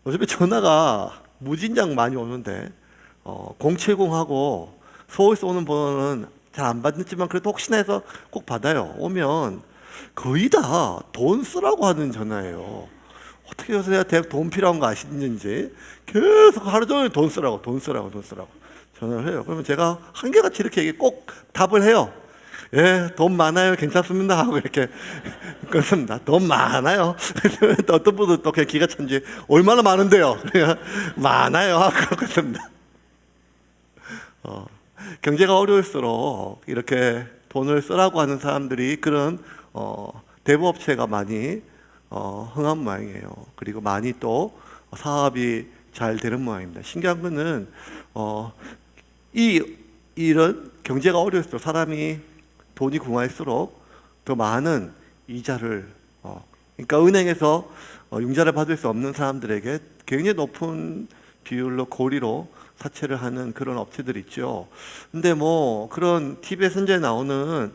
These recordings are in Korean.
요즘에 전화가 무진장 많이 오는데 070하고 서울에서 오는 번호는 잘 안 받지만 그래도 혹시나 해서 꼭 받아요. 오면 거의 다 돈 쓰라고 하는 전화예요. 어떻게 해서 내가 대학 돈 필요한 거 아시는지 계속 하루 종일 돈 쓰라고 전화를 해요. 그러면 제가 한결같이 이렇게 꼭 답을 해요. 예, 돈 많아요. 괜찮습니다. 하고 이렇게 그렇습니다. 돈 많아요. 또 어떤 분은 또 그냥 기가 찬지 얼마나 많은데요. 그냥 많아요. 하고 그렇습니다. 경제가 어려울수록 이렇게 돈을 쓰라고 하는 사람들이 그런 대부업체가 많이 흥한 모양이에요. 그리고 많이 또 사업이 잘 되는 모양입니다. 신기한 거는 이런 경제가 어려울수록 사람이 돈이 궁할수록 더 많은 이자를 그러니까 은행에서 융자를 받을 수 없는 사람들에게 굉장히 높은 비율로 고리로 사채를 하는 그런 업체들 있죠. 근데 뭐 그런 TV에 선제에 나오는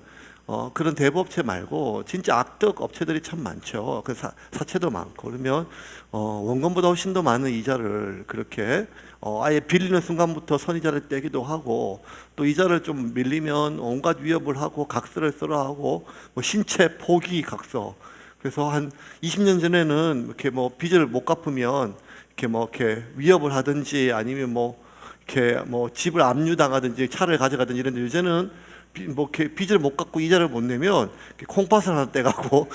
그런 대부업체 말고 진짜 악덕 업체들이 참 많죠. 그 사채도 많고 그러면 원금보다 훨씬 더 많은 이자를 그렇게 아예 빌리는 순간부터 선이자를 떼기도 하고 또 이자를 좀 밀리면 온갖 위협을 하고 각서를 쓰라 하고 뭐 신체 포기 각서. 그래서 한 20년 전에는 이렇게 뭐 빚을 못 갚으면 이렇게 위협을 하든지 아니면 뭐 이렇게 뭐 집을 압류당하든지 차를 가져가든지 이런데 요새는 뭐 이렇게 빚을 못 갚고 이자를 못 내면 콩팥을 하나 떼가고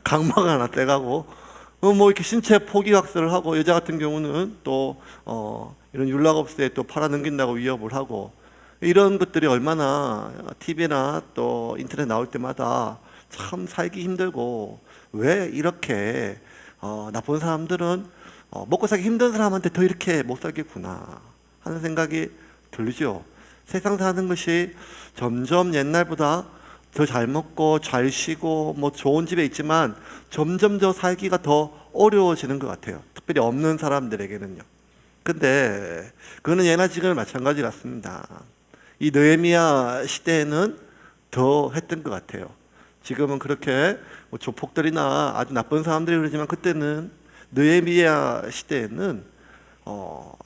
각막을 하나 떼가고 뭐 이렇게 신체 포기 각서를 하고 여자 같은 경우는 또 이런 윤락업소에 또 팔아넘긴다고 위협을 하고 이런 것들이 얼마나 TV나 또 인터넷 나올 때마다 참 살기 힘들고 왜 이렇게 나쁜 사람들은 먹고 살기 힘든 사람한테 더 이렇게 못 살겠구나 하는 생각이 들죠. 세상 사는 것이 점점 옛날보다 더 잘 먹고 잘 쉬고 뭐 좋은 집에 있지만 점점 더 살기가 더 어려워지는 것 같아요. 특별히 없는 사람들에게는요. 근데 그거는 예나 지금은 마찬가지 같습니다. 이 느헤미야 시대에는 더 했던 것 같아요. 지금은 그렇게 뭐 조폭들이나 아주 나쁜 사람들이 그러지만 그때는 느헤미야 시대에는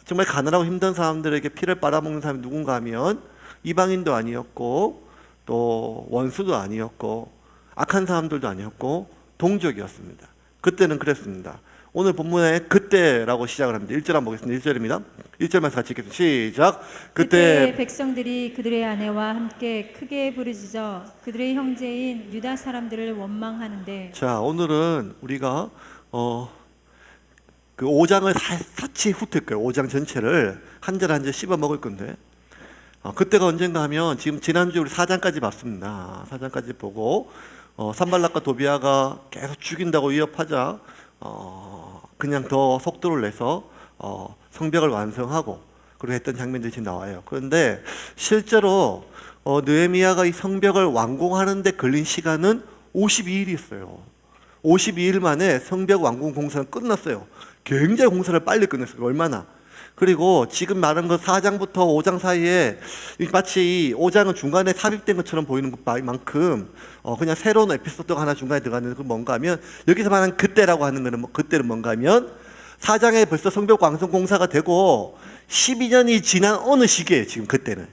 정말 가난하고 힘든 사람들에게 피를 빨아먹는 사람이 누군가 하면 이방인도 아니었고 또 원수도 아니었고 악한 사람들도 아니었고 동족이었습니다. 그때는 그랬습니다. 오늘 본문에 그때라고 시작을 합니다. 1절 한번 보겠습니다. 1절입니다. 1절만 같이 읽겠습니다. 시작. 그때 백성들이 그들의 아내와 함께 크게 부르짖어 그들의 형제인 유다 사람들을 원망하는데. 자, 오늘은 우리가 그 5장을 사치 훑을 거예요. 5장 전체를 한 절 한 절 씹어 먹을 건데 그때가 언젠가 하면 지금 지난주에 우리 4장까지 봤습니다. 4장까지 보고 산발락과 도비아가 계속 죽인다고 위협하자 그냥 더 속도를 내서 성벽을 완성하고 그리고 했던 장면들이 지금 나와요. 그런데 실제로 느헤미야가 이 성벽을 완공하는 데 걸린 시간은 52일이었어요. 52일 만에 성벽 완공 공사는 끝났어요. 굉장히 공사를 빨리 끝냈어요. 얼마나? 그리고 지금 말한 거 4장부터 5장 사이에 마치 5장은 중간에 삽입된 것처럼 보이는 만큼 그냥 새로운 에피소드가 하나 중간에 들어가는 건 뭔가 하면 여기서 말하는 그때라고 하는 거는 그때는 뭔가 하면 4장에 벌써 성벽 완성 공사가 되고 12년이 지난 어느 시기예요. 지금 그때는.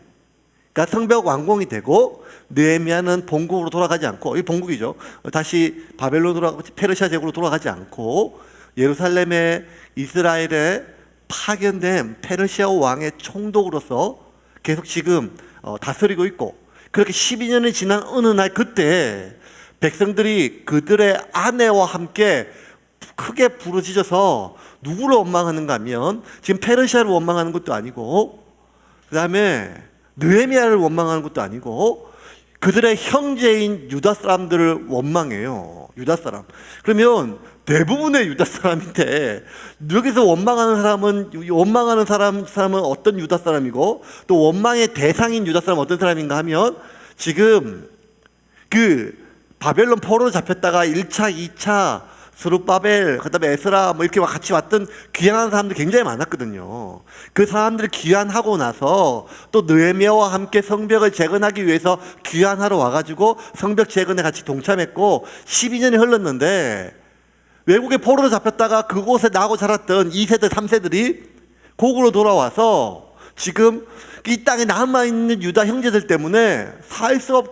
그러니까 성벽 완공이 되고 느헤미야는 본국으로 돌아가지 않고 이 본국이죠. 다시 바벨론 돌아가고 페르시아 제국으로 돌아가지 않고 예루살렘의 이스라엘에 파견된 페르시아 왕의 총독으로서 계속 지금 다스리고 있고 그렇게 12년이 지난 어느 날 그때 백성들이 그들의 아내와 함께 크게 부르짖어서 누구를 원망하는가 하면 지금 페르시아를 원망하는 것도 아니고 그 다음에 느헤미야를 원망하는 것도 아니고 그들의 형제인 유다 사람들을 원망해요. 유다 사람. 그러면 대부분의 유다 사람인데 여기서 원망하는 사람은 어떤 유다 사람이고 또 원망의 대상인 유다 사람은 어떤 사람인가 하면 지금 그 바벨론 포로로 잡혔다가 1차, 2차 스룹바벨, 그 다음에 에스라 뭐 이렇게 같이 왔던 귀환한 사람들이 굉장히 많았거든요. 그 사람들이 귀환하고 나서 또 느헤미야와 함께 성벽을 재건하기 위해서 귀환하러 와가지고 성벽 재건에 같이 동참했고 12년이 흘렀는데 외국에 포로로 잡혔다가 그곳에 나고 자랐던 2세대, 3세들이 고국으로 돌아와서 지금 이 땅에 남아있는 유다 형제들 때문에 살 수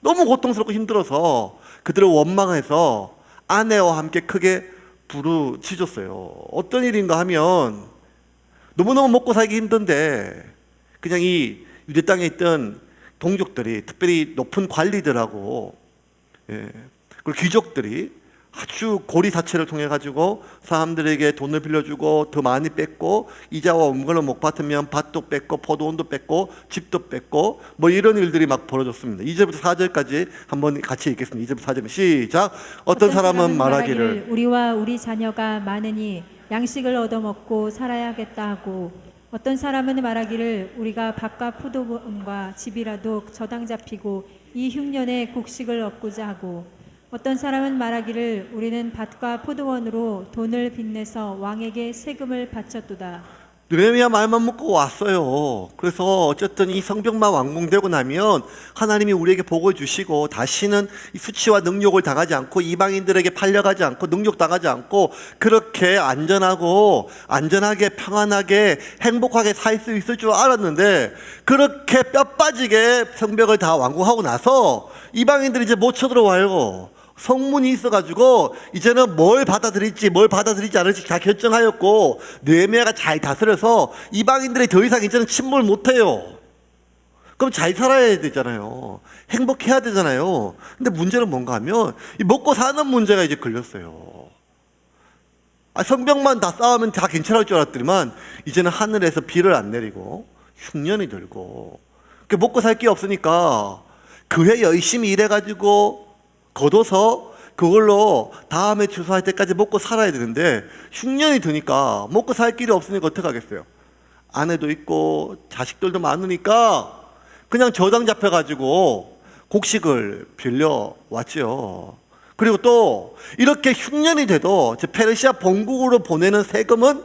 너무 고통스럽고 힘들어서 그들을 원망해서 아내와 함께 크게 부르짖었어요. 어떤 일인가 하면 너무너무 먹고 살기 힘든데 그냥 이 유대 땅에 있던 동족들이, 특별히 높은 관리들하고 그리고 귀족들이 아주 고리사채를 통해 가지고 사람들에게 돈을 빌려주고 더 많이 뺏고 이자와 원금을 못 받으면 밭도 뺏고 포도원도 뺏고 집도 뺏고 뭐 이런 일들이 막 벌어졌습니다. 2절부터 4절까지 한번 같이 읽겠습니다. 2절부터 4절 시작. 어떤 사람은 말하기를 우리와 우리 자녀가 많으니 양식을 얻어먹고 살아야겠다 하고, 어떤 사람은 말하기를 우리가 밭과 포도원과 집이라도 저당 잡히고 이 흉년에 곡식을 얻고자 하고, 어떤 사람은 말하기를 우리는 밭과 포도원으로 돈을 빚내서 왕에게 세금을 바쳤도다. 느헤미야 말만 먹고 왔어요. 그래서 어쨌든 이 성벽만 완공되고 나면 하나님이 우리에게 복을 주시고 다시는 이 수치와 능욕을 당하지 않고 이방인들에게 팔려가지 않고 능욕당하지 않고 그렇게 안전하게 평안하게 행복하게 살 수 있을 줄 알았는데, 그렇게 뼈 빠지게 성벽을 다 완공하고 나서 이방인들이 이제 못 쳐들어와요. 성문이 있어가지고 이제는 뭘 받아들일지 않을지 다 결정하였고, 느헤미야가 잘 다스려서 이방인들이 더 이상 이제는 침몰 못해요. 그럼 잘 살아야 되잖아요. 행복해야 되잖아요. 근데 문제는 뭔가 하면 이 먹고 사는 문제가 이제 걸렸어요. 성벽만 다 쌓으면 다 괜찮을 줄 알았더니만 이제는 하늘에서 비를 안 내리고 흉년이 들고 먹고 살 게 없으니까 그해 열심히 일해가지고 걷어서 그걸로 다음에 추수할 때까지 먹고 살아야 되는데 흉년이 드니까 먹고 살 길이 없으니까 어떻게 하겠어요? 아내도 있고 자식들도 많으니까 그냥 저당 잡혀가지고 곡식을 빌려왔죠. 그리고 또 이렇게 흉년이 돼도 페르시아 본국으로 보내는 세금은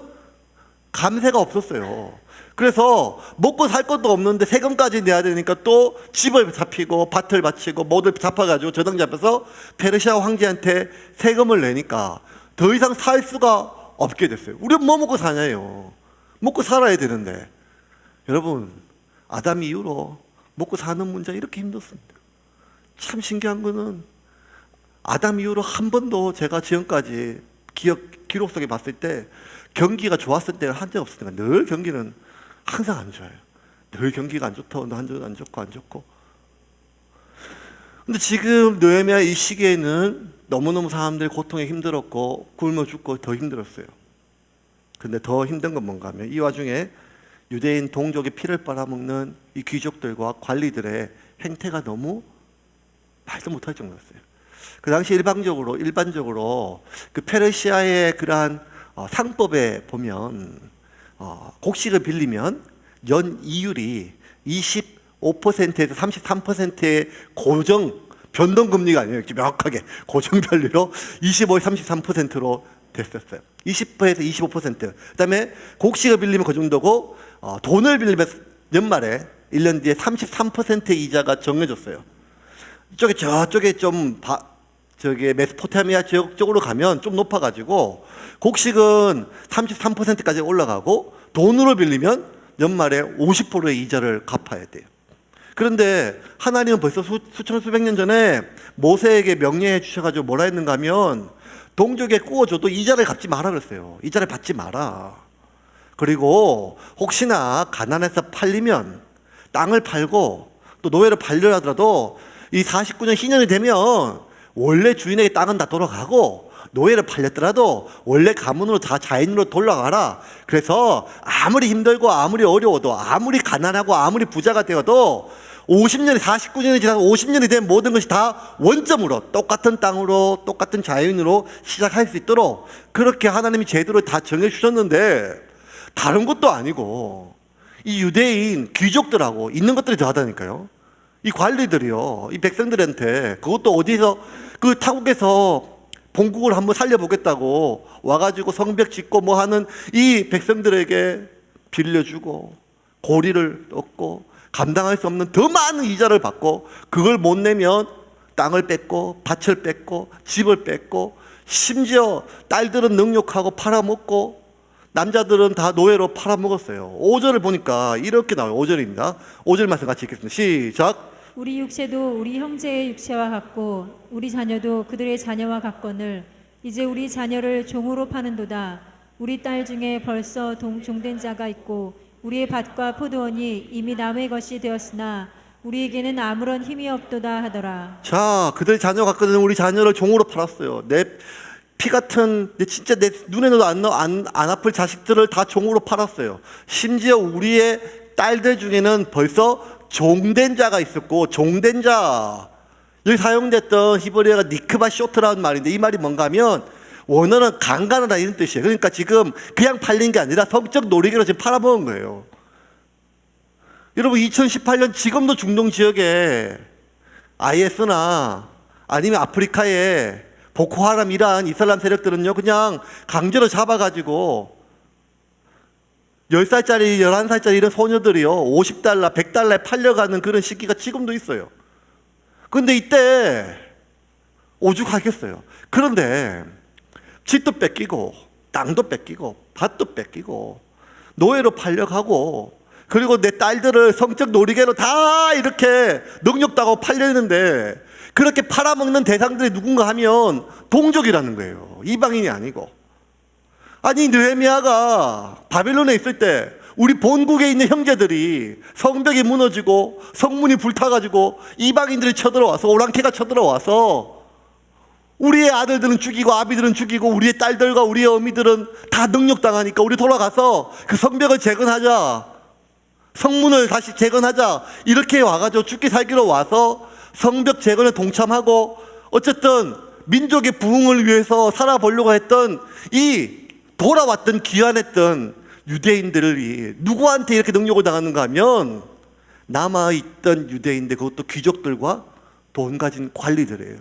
감세가 없었어요. 그래서 먹고 살 것도 없는데 세금까지 내야 되니까 또 집을 잡히고 밭을 바치고 모두 잡아가지고 저당 잡혀서 페르시아 황제한테 세금을 내니까 더 이상 살 수가 없게 됐어요. 우리는 뭐 먹고 사냐요. 먹고 살아야 되는데. 여러분, 아담 이후로 먹고 사는 문제가 이렇게 힘들습니다. 참 신기한 거는 아담 이후로 한 번도 제가 지금까지 기록 속에 봤을 때 경기가 좋았을 때는 한 적 없으니까 늘 경기는 항상 안 좋아요. 늘 경기가 안 좋고 안 좋고. 근데 지금 느헤미야 이 시기에는 너무너무 사람들이 고통에 힘들었고 굶어 죽고 더 힘들었어요. 근데 더 힘든 건 뭔가 하면 이 와중에 유대인 동족의 피를 빨아먹는 이 귀족들과 관리들의 행태가 너무 말도 못할 정도였어요. 그 당시 일반적으로 그 페르시아의 그러한 상법에 보면 곡식을 빌리면 연 이율이 25%에서 33%의 고정 변동금리가 아니에요. 명확하게 고정 변리로 25에서 33%로 됐었어요. 20%에서 25%. 그다음에 곡식을 빌리면 그 정도고 돈을 빌리면 연말에 1년 뒤에 33%의 이자가 정해졌어요. 저쪽에 좀 메소포타미아 지역 쪽으로 가면 좀 높아가지고 곡식은 33%까지 올라가고 돈으로 빌리면 연말에 50%의 이자를 갚아야 돼요. 그런데 하나님은 벌써 수천 수백 년 전에 모세에게 명령해 주셔가지고 뭐라 했는가 하면 동족에 구워줘도 이자를 갚지 마라 그랬어요. 이자를 받지 마라. 그리고 혹시나 가난해서 팔리면 땅을 팔고 또 노예로 팔려 하더라도 이 49년 희년이 되면 원래 주인에게 땅은 다 돌아가고 노예를 팔렸더라도 원래 가문으로 다 자인으로 돌아가라. 그래서 아무리 힘들고 아무리 어려워도 아무리 가난하고 아무리 부자가 되어도 50년이 49년이 지나서 50년이 된 모든 것이 다 원점으로 똑같은 땅으로 똑같은 자연으로 시작할 수 있도록 그렇게 하나님이 제도를 다 정해주셨는데 다른 것도 아니고 이 유대인 귀족들하고 있는 것들이 더 하다니까요. 이 관리들이요, 이 백성들한테 그것도 어디서 그 타국에서 본국을 한번 살려보겠다고 와가지고 성벽 짓고 뭐 하는 이 백성들에게 빌려주고 고리를 얻고 감당할 수 없는 더 많은 이자를 받고 그걸 못 내면 땅을 뺏고 밭을 뺏고 집을 뺏고 심지어 딸들은 능욕하고 팔아먹고 남자들은 다 노예로 팔아먹었어요. 5절을 보니까 이렇게 나와요. 5절입니다. 5절 말씀 같이 읽겠습니다. 시작. 우리 육체도 우리 형제의 육체와 같고 우리 자녀도 그들의 자녀와 같거늘 이제 우리 자녀를 종으로 파는도다. 우리 딸 중에 벌써 종된 자가 있고 우리의 밭과 포도원이 이미 남의 것이 되었으나 우리에게는 아무런 힘이 없도다 하더라. 자, 그들 자녀 같거든. 우리 자녀를 종으로 팔았어요. 내 피 같은, 진짜 내 눈에도 안 아플 자식들을 다 종으로 팔았어요. 심지어 우리의 딸들 중에는 벌써 종된 자가 있었고, 종된 자. 여기 사용됐던 히브리어가 니크바 쇼트라는 말인데, 이 말이 뭔가 하면 원어는 강간하다 이런 뜻이에요. 그러니까 지금 그냥 팔린 게 아니라 성적 놀이개로 지금 팔아먹은 거예요. 여러분, 2018년 지금도 중동 지역에 IS나 아니면 아프리카에 보코하람 이란 이슬람 세력들은요, 그냥 강제로 잡아가지고 10살짜리, 11살짜리 이런 소녀들이요, $50, $100에 팔려가는 그런 시기가 지금도 있어요. 근데 이때 오죽하겠어요. 그런데 집도 뺏기고, 땅도 뺏기고, 밭도 뺏기고, 노예로 팔려가고, 그리고 내 딸들을 성적 놀이개로 다 이렇게 능욕당하고 팔려있는데, 그렇게 팔아먹는 대상들이 누군가 하면 동족이라는 거예요. 이방인이 아니고. 아니, 느헤미야가 바벨론에 있을 때 우리 본국에 있는 형제들이 성벽이 무너지고 성문이 불타가지고 이방인들이 쳐들어와서, 오랑캐가 쳐들어와서 우리의 아들들은 죽이고 아비들은 죽이고 우리의 딸들과 우리의 어미들은 다 능욕당하니까 우리 돌아가서 그 성벽을 재건하자, 성문을 다시 재건하자, 이렇게 와가지고 죽기 살기로 와서 성벽 재건에 동참하고 어쨌든 민족의 부흥을 위해서 살아보려고 했던 이 돌아왔던 귀환했던 유대인들이 누구한테 이렇게 능욕을 당하는가 하면 남아있던 유대인들, 그것도 귀족들과 돈 가진 관리들이에요.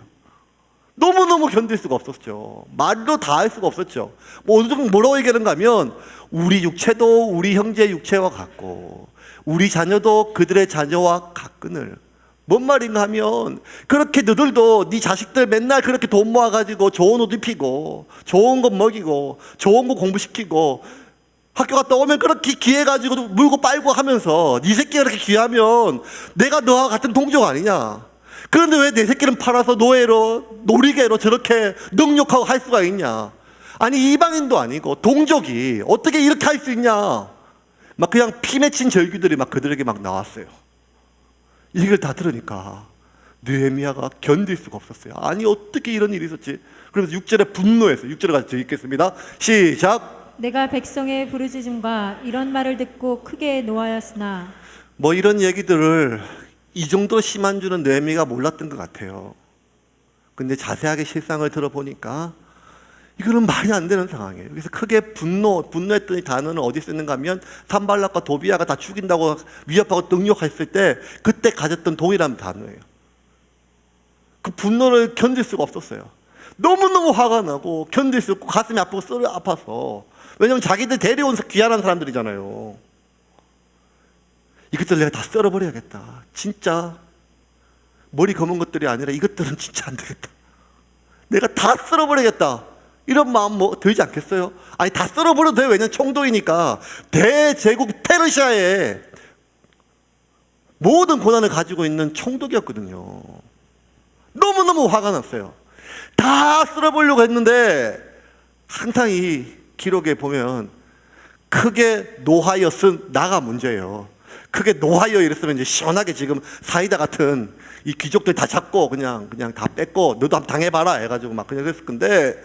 너무너무 견딜 수가 없었죠. 말로 다 할 수가 없었죠. 뭐라고 얘기하는가 하면 우리 육체도 우리 형제 육체와 같고 우리 자녀도 그들의 자녀와 같거늘. 뭔 말인가 하면 그렇게 너들도 네 자식들 맨날 그렇게 돈 모아가지고 좋은 옷 입히고 좋은 거 먹이고 좋은 거 공부시키고 학교 갔다 오면 그렇게 귀해가지고 물고 빨고 하면서 네 새끼가 그렇게 귀하면 내가 너와 같은 동족 아니냐. 그런데 왜 내 새끼는 팔아서 노예로 놀이개로 저렇게 능욕하고 할 수가 있냐. 아니, 이방인도 아니고 동족이 어떻게 이렇게 할 수 있냐. 막 그냥 피 맺힌 절규들이 막 그들에게 막 나왔어요. 이걸 다 들으니까 느헤미야가 견딜 수가 없었어요. 아니, 어떻게 이런 일이 있었지. 그래서 6절에 분노했어요. 6절에 같이 읽겠습니다. 시작. 내가 백성의 부르짖음과 이런 말을 듣고 크게 노하였으나. 뭐 이런 얘기들을 이 정도로 심한 줄은 느헤미야가 몰랐던 것 같아요. 근데 자세하게 실상을 들어보니까 이거는 말이 안 되는 상황이에요. 그래서 크게 분노했던 이 단어는 어디 쓰는가 하면 산발락과 도비야가 다 죽인다고 위협하고 능욕했을 때 그때 가졌던 동일한 단어예요. 그 분노를 견딜 수가 없었어요. 너무너무 화가 나고 견딜 수 없고 가슴이 아프고 썰이 아파서. 왜냐면 자기들 데려온 귀한한 사람들이잖아요. 이것들 내가 다 썰어버려야겠다. 진짜 머리 검은 것들이 아니라 이것들은 진짜 안 되겠다. 내가 다 썰어버리겠다. 이런 마음 들지 않겠어요? 아니, 다 썰어버려도 돼요. 왜냐면 총독이니까. 대제국 페르시아의 모든 권한을 가지고 있는 총독이었거든요. 너무너무 화가 났어요. 다 썰어버리려고 했는데 항상 이 기록에 보면 크게 노하였은 나가 문제예요. 크게 노하여 이랬으면 이제 시원하게 지금 사이다 같은 이 귀족들 다 잡고 그냥 다 뺏고 너도 한번 당해봐라 해가지고 막 그냥 그랬을 건데,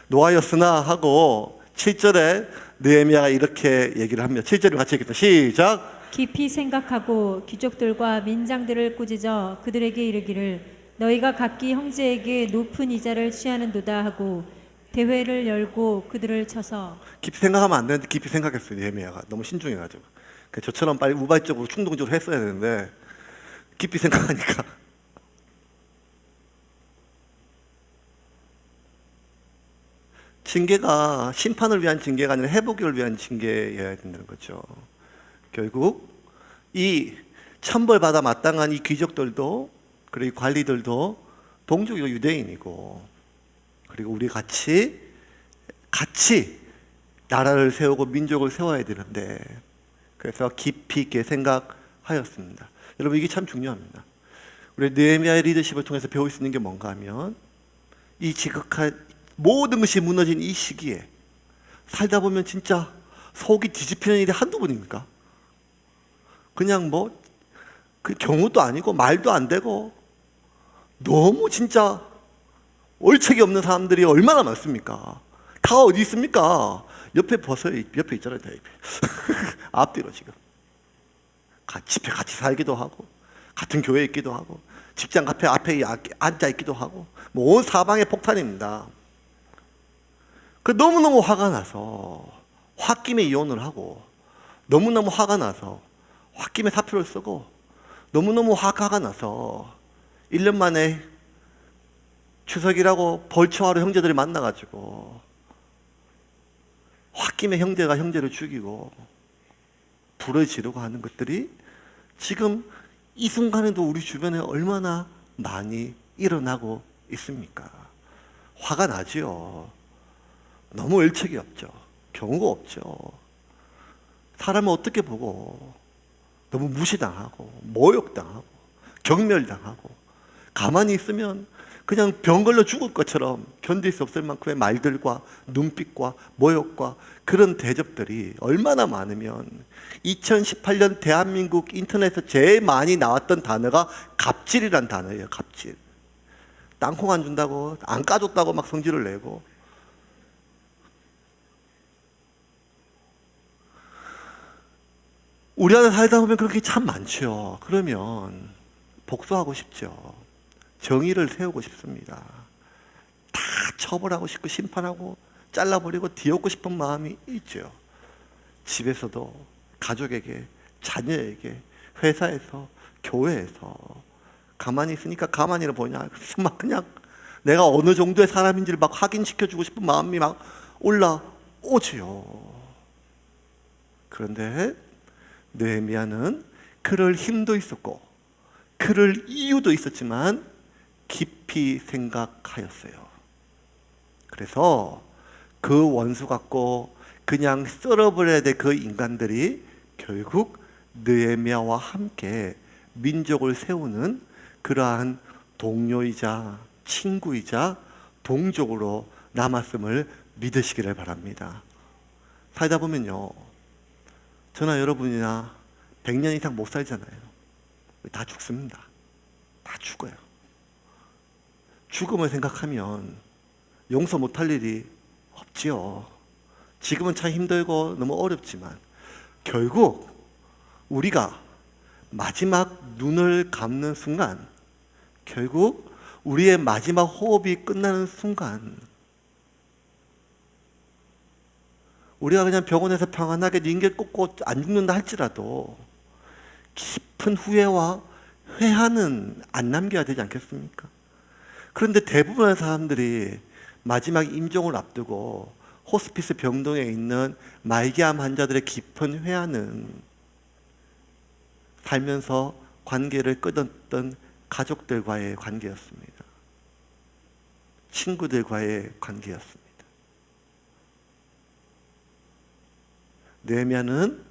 노하였으나 하고 7절에 느헤미야가 이렇게 얘기를 합니다. 7절을 같이 읽겠습니다. 시작. 깊이 생각하고 귀족들과 민장들을 꾸짖어 그들에게 이르기를 너희가 각기 형제에게 높은 이자를 취하는도다 하고 대회를 열고 그들을 쳐서. 깊이 생각하면 안 되는데 깊이 생각했어요. 느헤미야가 너무 신중해가지고. 저처럼 빨리 우발적으로 충동적으로 했어야 되는데 깊이 생각하니까 징계가 심판을 위한 징계가 아니라 회복을 위한 징계여야 된다는 거죠. 결국 이 천벌받아 마땅한 이 귀족들도 그리고 관리들도 동족이고 유대인이고 그리고 우리 같이 나라를 세우고 민족을 세워야 되는데, 그래서 깊이 있게 생각하였습니다. 여러분, 이게 참 중요합니다. 우리 느헤미야의 리더십을 통해서 배울 수 있는 게 뭔가 하면, 이 지극한 모든 것이 무너진 이 시기에 살다 보면 진짜 속이 뒤집히는 일이 한두 번입니까? 그냥 그 경우도 아니고 말도 안 되고 너무 진짜 얼척이 없는 사람들이 얼마나 많습니까? 다 어디 있습니까? 옆에 보세요. 옆에 있잖아요. 다 옆에. 앞뒤로 지금. 집에 같이 살기도 하고, 같은 교회에 있기도 하고, 직장 카페 앞에 앉아 있기도 하고, 온 사방에 폭탄입니다. 너무너무 화가 나서 홧김에 이혼을 하고, 너무너무 화가 나서 홧김에 사표를 쓰고, 너무너무 화가 나서 1년 만에 추석이라고 벌초하러 형제들이 만나가지고 홧김에 형제가 형제를 죽이고 불을 지르고 하는 것들이 지금 이 순간에도 우리 주변에 얼마나 많이 일어나고 있습니까? 화가 나지요. 너무 얼척이 없죠. 경우가 없죠. 사람을 어떻게 보고 너무 무시당하고 모욕당하고 경멸당하고 가만히 있으면 그냥 병 걸려 죽을 것처럼 견딜 수 없을 만큼의 말들과 눈빛과 모욕과 그런 대접들이 얼마나 많으면 2018년 대한민국 인터넷에서 제일 많이 나왔던 단어가 갑질이란 단어예요. 갑질. 땅콩 안 준다고 안 까줬다고 막 성질을 내고, 우리 안에 살다 보면 그렇게 참 많죠. 그러면 복수하고 싶죠. 정의를 세우고 싶습니다. 다 처벌하고 싶고 심판하고 잘라버리고 뒤엎고 싶은 마음이 있죠. 집에서도 가족에게, 자녀에게, 회사에서, 교회에서. 가만히 있으니까 가만히를 보냐, 막 그냥 내가 어느 정도의 사람인지를 막 확인시켜주고 싶은 마음이 막 올라오지요. 그런데 느헤미야는 그럴 힘도 있었고 그럴 이유도 있었지만 깊이 생각하였어요. 그래서 그 원수 같고 그냥 썰어버려야 될 그 인간들이 결국 느헤미야와 함께 민족을 세우는 그러한 동료이자 친구이자 동족으로 남았음을 믿으시기를 바랍니다. 살다 보면요, 저나 여러분이나 100년 이상 못 살잖아요. 다 죽습니다. 다 죽어요. 죽음을 생각하면 용서 못할 일이 없지요. 지금은 참 힘들고 너무 어렵지만 결국 우리가 마지막 눈을 감는 순간, 결국 우리의 마지막 호흡이 끝나는 순간, 우리가 그냥 병원에서 평안하게 링겔 꽂고 안 죽는다 할지라도 깊은 후회와 회한은 안 남겨야 되지 않겠습니까? 그런데 대부분의 사람들이 마지막 임종을 앞두고 호스피스 병동에 있는 말기암 환자들의 깊은 회한은 살면서 관계를 끊었던 가족들과의 관계였습니다. 친구들과의 관계였습니다. 느헤미야는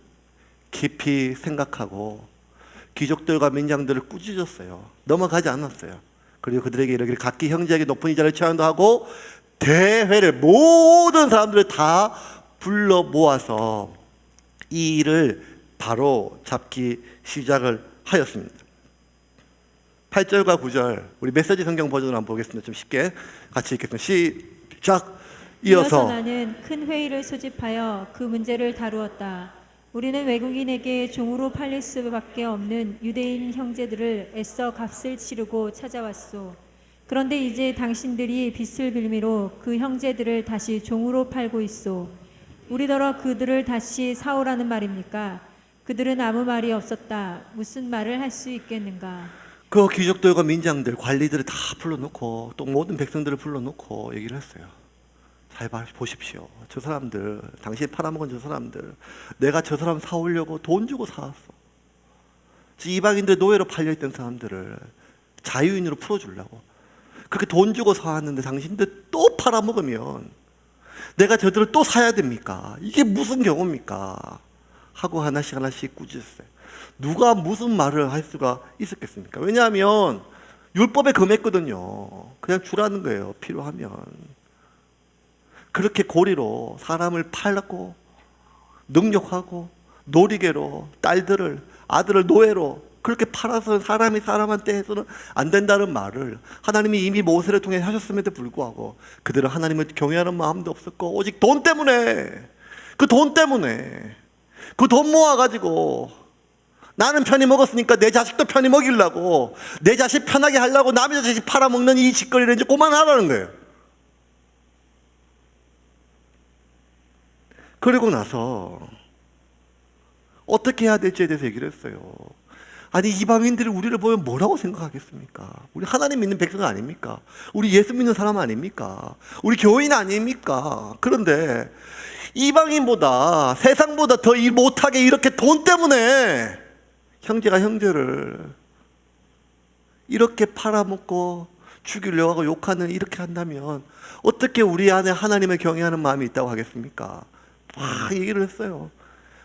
깊이 생각하고 귀족들과 민장들을 꾸짖었어요. 넘어가지 않았어요. 그리고 그들에게 이르기를 각기 형제에게 높은 이자를 처한도 하고 대회를, 모든 사람들을 다 불러 모아서 이 일을 바로 잡기 시작을 하였습니다. 8절과 9절 우리 메시지 성경 버전으로 한번 보겠습니다. 좀 쉽게 같이 읽겠습니다. 시작. 이어서 나는 큰 회의를 소집하여 그 문제를 다루었다. 우리는 외국인에게 종으로 팔릴 수밖에 없는 유대인 형제들을 애써 값을 치르고 찾아왔소. 그런데 이제 당신들이 빚을 빌미로 그 형제들을 다시 종으로 팔고 있소. 우리더러 그들을 다시 사오라는 말입니까? 그들은 아무 말이 없었다. 무슨 말을 할 수 있겠는가? 그 귀족들과 민장들, 관리들을 다 불러놓고 또 모든 백성들을 불러놓고 얘기를 했어요. 잘 보십시오. 저 사람들, 당신이 팔아먹은 저 사람들, 내가 저 사람 사오려고 돈 주고 사왔어. 이방인들 노예로 팔려있던 사람들을 자유인으로 풀어주려고. 그렇게 돈 주고 사왔는데 당신들 또 팔아먹으면 내가 저들을 또 사야 됩니까? 이게 무슨 경우입니까? 하고 하나씩 하나씩 꾸짖었어요. 누가 무슨 말을 할 수가 있었겠습니까? 왜냐하면 율법에 금했거든요. 그냥 주라는 거예요, 필요하면. 그렇게 고리로 사람을 팔고 능욕하고 노리개로 딸들을, 아들을 노예로 그렇게 팔아서 사람이 사람한테 해서는 안 된다는 말을 하나님이 이미 모세를 통해 하셨음에도 불구하고 그들은 하나님을 경외하는 마음도 없었고 오직 돈 때문에 그 돈 모아가지고 나는 편히 먹었으니까 내 자식도 편히 먹이려고 내 자식 편하게 하려고 남의 자식 팔아먹는 이 짓거리를 이제 그만하라는 거예요. 그리고 나서 어떻게 해야 될지에 대해서 얘기를 했어요. 아니 이방인들이 우리를 보면 뭐라고 생각하겠습니까? 우리 하나님 믿는 백성 아닙니까? 우리 예수 믿는 사람 아닙니까? 우리 교인 아닙니까? 그런데 이방인보다 세상보다 더 일 못하게 이렇게 돈 때문에 형제가 형제를 이렇게 팔아먹고 죽이려고 하고 욕하는 이렇게 한다면 어떻게 우리 안에 하나님을 경외하는 마음이 있다고 하겠습니까? 막 얘기를 했어요.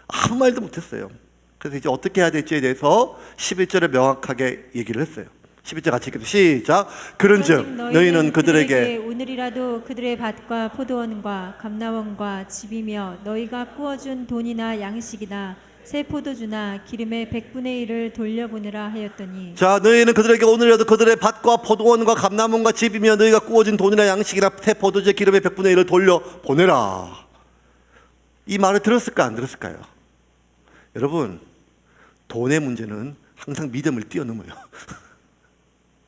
아무 말도 못했어요. 그래서 이제 어떻게 해야 될지에 대해서 11절에 명확하게 얘기를 했어요. 11절 같이 읽겠습니다. 시작. 그런즉 너희는 그들에게 오늘이라도 그들의 밭과 포도원과 감나원과 집이며 너희가 구워준 돈이나 양식이나 새 포도주나 기름의 100분의 1을 돌려보내라 하였더니 자 너희는 그들에게 오늘이라도 그들의 밭과 포도원과 감나원과 집이며 너희가 구워준 돈이나 양식이나 새 포도주의 기름의 100분의 1을 돌려보내라. 이 말을 들었을까 안 들었을까요? 여러분 돈의 문제는 항상 믿음을 뛰어넘어요.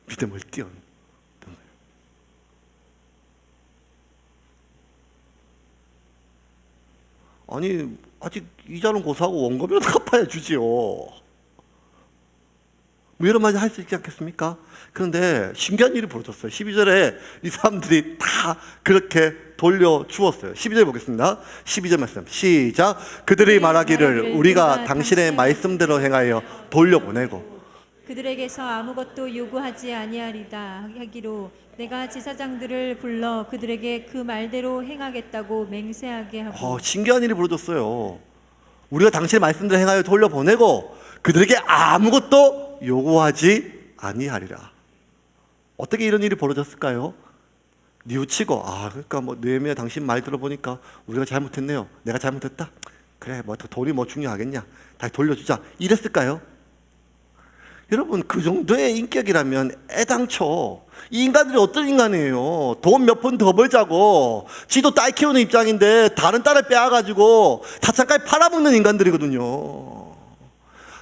믿음을 뛰어넘어요. 아니 아직 이자는 고사하고 원금이라도 갚아야 주지요. 뭐 이런 말 할 수 있지 않겠습니까? 그런데 신기한 일이 벌어졌어요. 12절에 이 사람들이 다 그렇게 돌려주었어요. 12절 보겠습니다. 12절 말씀 시작. 그들이 말하기를 우리가 당신의 말씀대로 행하여 돌려보내고 그들에게서 아무것도 요구하지 아니하리다 하기로 내가 제사장들을 불러 그들에게 그 말대로 행하겠다고 맹세하게 하고 신기한 일이 벌어졌어요. 우리가 당신의 말씀대로 행하여 돌려보내고 그들에게 아무것도 요구하지 아니하리라. 어떻게 이런 일이 벌어졌을까요? 뉘우치고 그러니까 뭐 느헤미야 당신 말 들어보니까 우리가 잘못했네요. 내가 잘못했다. 그래 뭐 돈이 뭐 중요하겠냐. 다시 돌려주자. 이랬을까요? 여러분 그 정도의 인격이라면 애당초 이 인간들이 어떤 인간이에요? 돈 몇 푼 더 벌자고 지도 딸 키우는 입장인데 다른 딸을 빼앗가지고 다창까지 팔아먹는 인간들이거든요.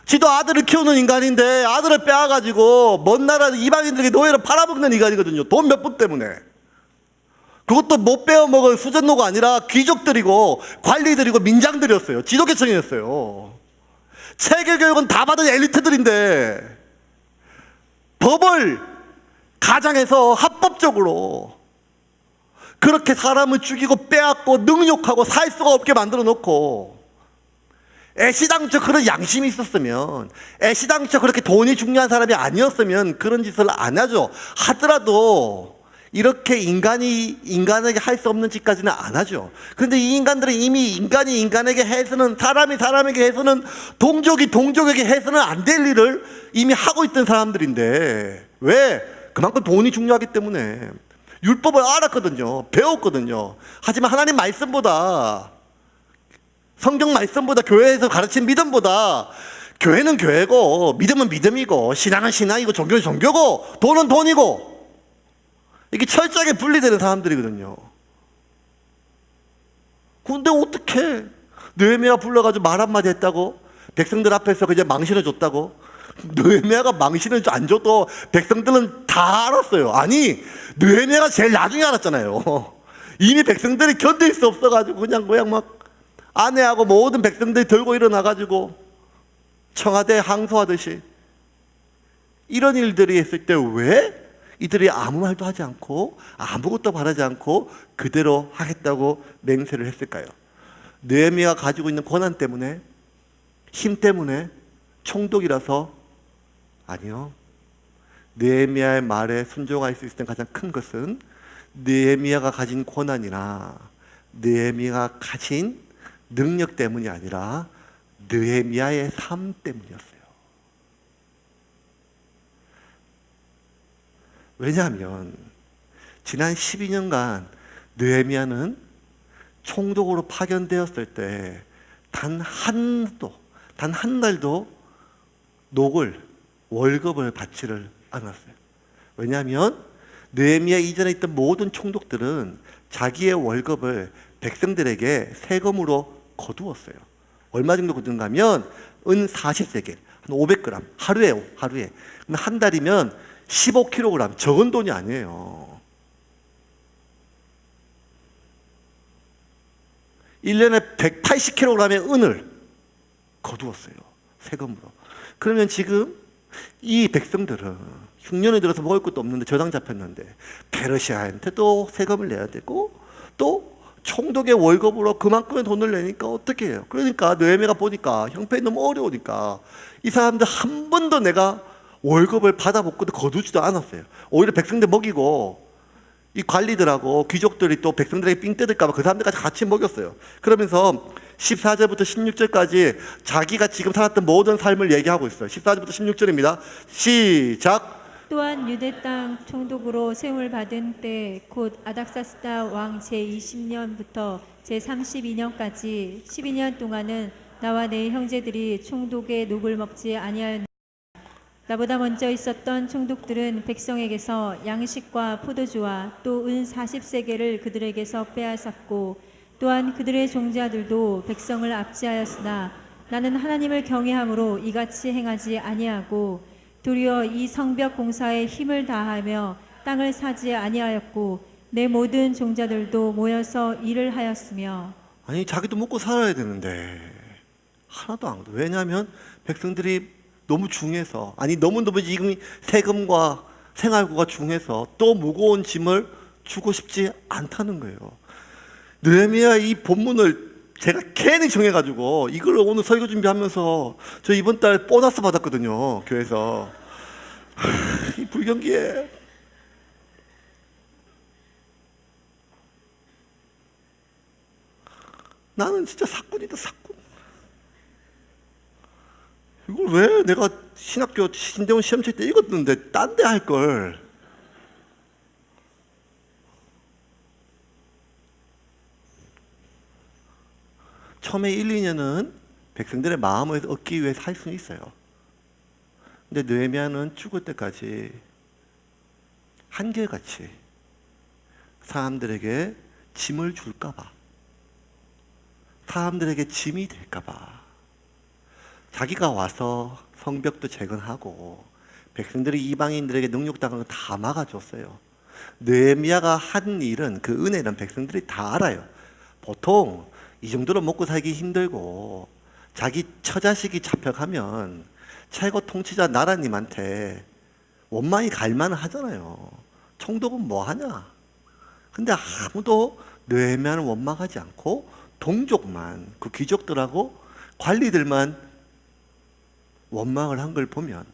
지도 아들을 키우는 인간인데 아들을 빼앗가지고 먼 나라 이방인들에게 노예로 팔아먹는 인간이거든요. 돈 몇 푼 때문에. 그것도 못 빼어먹은 수전노가 아니라 귀족들이고 관리들이고 민장들이었어요. 지도계층이었어요. 체계교육은 다 받은 엘리트들인데 법을 가장해서 합법적으로 그렇게 사람을 죽이고 빼앗고 능욕하고 살 수가 없게 만들어 놓고 애시당초 그런 양심이 있었으면 애시당초 그렇게 돈이 중요한 사람이 아니었으면 그런 짓을 안 하죠. 하더라도 이렇게 인간에게 할 수 없는 짓까지는 안 하죠. 그런데 이 인간들은 이미 인간이 인간에게 해서는 사람이 사람에게 해서는 동족이 동족에게 해서는 안 될 일을 이미 하고 있던 사람들인데 왜? 그만큼 돈이 중요하기 때문에 율법을 알았거든요. 배웠거든요. 하지만 하나님 말씀보다 성경 말씀보다 교회에서 가르친 믿음보다 교회는 교회고 믿음은 믿음이고 신앙은 신앙이고 종교는 종교고 돈은 돈이고 이게 철저하게 분리되는 사람들이거든요. 근데 어떻게 느헤미야 불러가지고 말 한마디 했다고 백성들 앞에서 그냥 망신을 줬다고? 느헤미야가 망신을 안 줘도 백성들은 다 알았어요. 아니 느헤미야가 제일 나중에 알았잖아요. 이미 백성들이 견딜 수 없어가지고 그냥 막 아내하고 모든 백성들이 들고 일어나가지고 청와대에 항소하듯이 이런 일들이 있을 때 왜 이들이 아무 말도 하지 않고 아무것도 바라지 않고 그대로 하겠다고 맹세를 했을까요? 느헤미야가 가지고 있는 권한 때문에, 힘 때문에, 총독이라서? 아니요. 느헤미야의 말에 순종할 수 있었던 가장 큰 것은 느헤미야가 가진 권한이나 느헤미야가 가진 능력 때문이 아니라 느헤미야의 삶 때문이었어요. 왜냐하면 지난 12년간 느헤미야는 총독으로 파견되었을 때 단 한 달도 월급을 받지를 않았어요. 왜냐하면 느헤미야 이전에 있던 모든 총독들은 자기의 월급을 백성들에게 세금으로 거두었어요. 얼마 정도 거두는가 하면 은 40세겔, 한 500g 하루에. 그럼 한 달이면 15kg, 적은 돈이 아니에요. 1년에 180kg의 은을 거두었어요. 세금으로. 그러면 지금 이 백성들은 흉년에 들어서 먹을 것도 없는데 저당 잡혔는데 페르시아한테도 세금을 내야 되고 또 총독의 월급으로 그만큼의 돈을 내니까 어떻게 해요? 그러니까 느헤미야가 보니까 형편이 너무 어려우니까 이 사람들 한 번도 내가 월급을 받아먹고도 거두지도 않았어요. 오히려 백성들 먹이고 이 관리들하고 귀족들이 또 백성들에게 삥 뜯을까 봐 그 사람들까지 같이 먹였어요. 그러면서 14절부터 16절까지 자기가 지금 살았던 모든 삶을 얘기하고 있어요. 14절부터 16절입니다. 시작. 또한 유대 땅 총독으로 세움을 받은 때 곧 아닥사스다 왕 제20년부터 제32년까지 12년 동안은 나와 내 형제들이 총독의 녹을 먹지 아니하였노라. 나보다 먼저 있었던 총독들은 백성에게서 양식과 포도주와 또 은 40세겔을 그들에게서 빼앗았고 또한 그들의 종자들도 백성을 압제하였으나 나는 하나님을 경외함으로 이같이 행하지 아니하고 도리어 이 성벽 공사에 힘을 다하며 땅을 사지 아니하였고 내 모든 종자들도 모여서 일을 하였으며. 아니 자기도 먹고 살아야 되는데 하나도 안 그래요. 왜냐하면 백성들이 너무 중해서, 아니 너무너무 지금 세금과 생활고가 중해서 또 무거운 짐을 주고 싶지 않다는 거예요. 느헤미야 이 본문을 제가 괜히 정해가지고 이걸 오늘 설교 준비하면서 저 이번 달 보너스 받았거든요, 교회에서. 이 불경기에 나는 진짜 사꾼이다, 사꾼. 이걸 왜 내가 신학교 신대원 시험 칠 때 읽었는데 딴 데 할 걸. 처음에 1, 2년은 백성들의 마음을 얻기 위해 살 수는 있어요. 근데 느헤미야는 죽을 때까지 한결같이 사람들에게 짐을 줄까봐, 사람들에게 짐이 될까봐 자기가 와서 성벽도 재건하고 백성들이 이방인들에게 능욕당한 거 다 막아줬어요. 느헤미야가 한 일은, 그 은혜는 백성들이 다 알아요. 보통 이 정도로 먹고 살기 힘들고 자기 처자식이 잡혀가면 최고 통치자 나라님한테 원망이 갈만 하잖아요. 총독은 뭐 하냐? 근데 아무도 느헤미야는 원망하지 않고 동족만, 그 귀족들하고 관리들만 원망을 한 걸 보면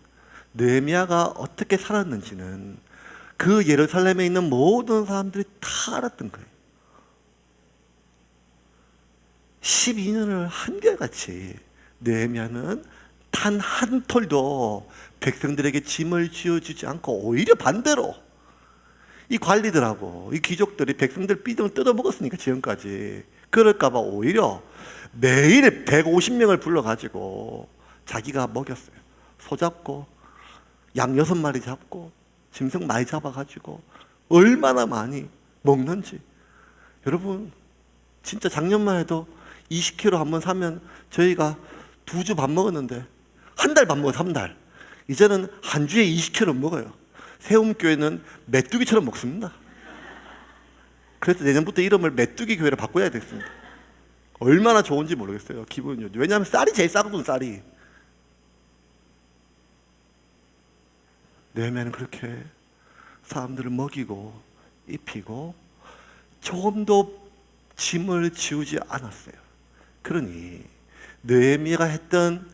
느헤미야가 어떻게 살았는지는 그 예루살렘에 있는 모든 사람들이 다 알았던 거예요. 12년을 한결같이 느헤미야는 단 한 톨도 백성들에게 짐을 지어주지 않고 오히려 반대로 이 관리들하고 이 귀족들이 백성들 삐둥을 뜯어먹었으니까 지금까지, 그럴까봐 오히려 매일 150명을 불러가지고 자기가 먹였어요. 소 잡고 양 6마리 잡고 짐승 많이 잡아가지고 얼마나 많이 먹는지. 여러분 진짜 작년만 해도 20kg 한번 사면 저희가 2주 밥 먹었는데 한 달 밥 먹어요. 3달. 이제는 한 주에 20kg 먹어요. 세움교회는 메뚜기처럼 먹습니다. 그래서 내년부터 이름을 메뚜기 교회로 바꿔야 되겠습니다. 얼마나 좋은지 모르겠어요. 기분이. 왜냐하면 쌀이 제일 싸거든, 쌀이. 느헤미야는 그렇게 사람들을 먹이고 입히고 조금도 짐을 지우지 않았어요. 그러니 느헤미야가 했던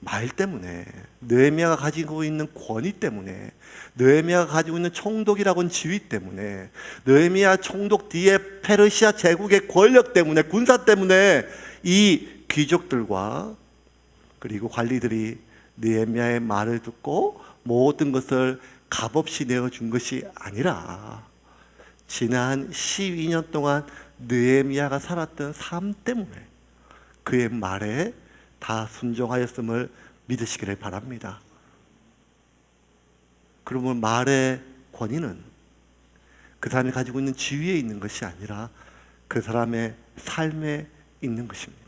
말 때문에, 느헤미야가 가지고 있는 권위 때문에, 느헤미야가 가지고 있는 총독이라고 하는 지위 때문에, 느헤미야 총독 뒤에 페르시아 제국의 권력 때문에, 군사 때문에 이 귀족들과 그리고 관리들이 느헤미야의 말을 듣고 모든 것을 값없이 내어준 것이 아니라 지난 12년 동안 느헤미야가 살았던 삶 때문에 그의 말에 다 순종하였음을 믿으시기를 바랍니다. 그러면 말의 권위는 그 사람이 가지고 있는 지위에 있는 것이 아니라 그 사람의 삶에 있는 것입니다.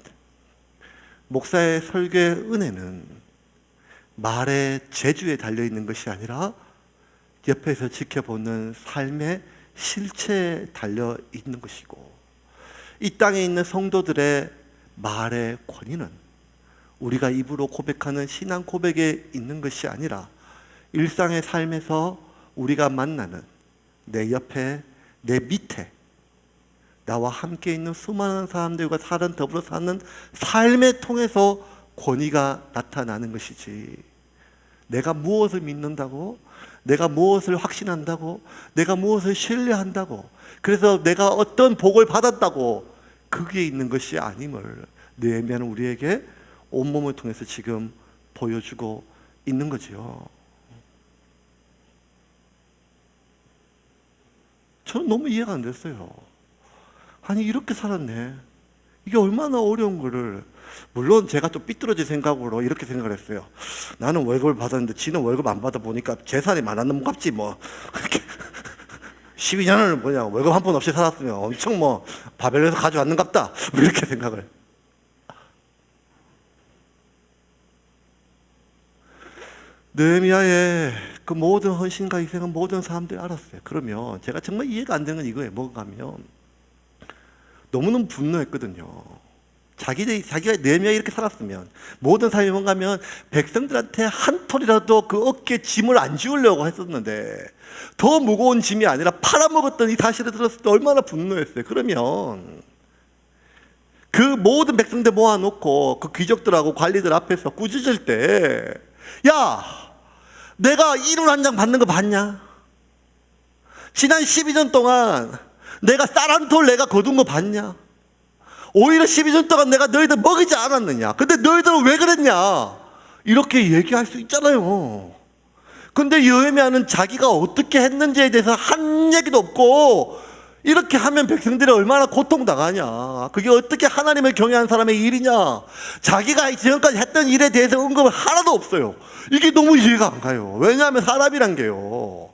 목사의 설교의 은혜는 말의 재주에 달려있는 것이 아니라 옆에서 지켜보는 삶의 실체에 달려있는 것이고, 이 땅에 있는 성도들의 말의 권위는 우리가 입으로 고백하는 신앙 고백에 있는 것이 아니라 일상의 삶에서 우리가 만나는 내 옆에, 내 밑에 나와 함께 있는 수많은 사람들과 더불어 사는 삶을 통해서 권위가 나타나는 것이지, 내가 무엇을 믿는다고, 내가 무엇을 확신한다고, 내가 무엇을 신뢰한다고, 그래서 내가 어떤 복을 받았다고 그게 있는 것이 아님을 느헤미야는 우리에게 온몸을 통해서 지금 보여주고 있는 거지요. 저는 너무 이해가 안 됐어요. 아니 이렇게 살았네. 이게 얼마나 어려운 거를. 물론 제가 또 삐뚤어진 생각으로 이렇게 생각을 했어요. 나는 월급을 받았는데 지는 월급 안 받아보니까 재산이 많았는 값지 뭐. 12년을 뭐냐 월급 한 푼 없이 살았으면 엄청 뭐 바벨에서 가져왔는 갑다. 이렇게 생각을. 느헤미야의 그 모든 헌신과 희생은 모든 사람들이 알았어요. 그러면 제가 정말 이해가 안 되는 건 이거예요. 뭔가 하면 너무너무 분노했거든요. 자기가 느헤미야 이렇게 살았으면 모든 사람이 뭔가 하면 백성들한테 한 톨이라도 그 어깨에 짐을 안 지우려고 했었는데 더 무거운 짐이 아니라 팔아먹었던 이 사실을 들었을 때 얼마나 분노했어요. 그러면 그 모든 백성들 모아놓고 그 귀족들하고 관리들 앞에서 꾸짖을 때, 야, 내가 이론 한 장 받는 거 봤냐? 지난 12년 동안 내가 쌀 한 톨 내가 거둔 거 봤냐? 오히려 12년 동안 내가 너희들 먹이지 않았느냐? 근데 너희들은 왜 그랬냐? 이렇게 얘기할 수 있잖아요. 근데 느헤미야는 자기가 어떻게 했는지에 대해서 한 얘기도 없고, 이렇게 하면 백성들이 얼마나 고통당하냐? 그게 어떻게 하나님을 경외하는 사람의 일이냐? 자기가 지금까지 했던 일에 대해서 언급을 하나도 없어요. 이게 너무 이해가 안 가요. 왜냐하면 사람이란 게요,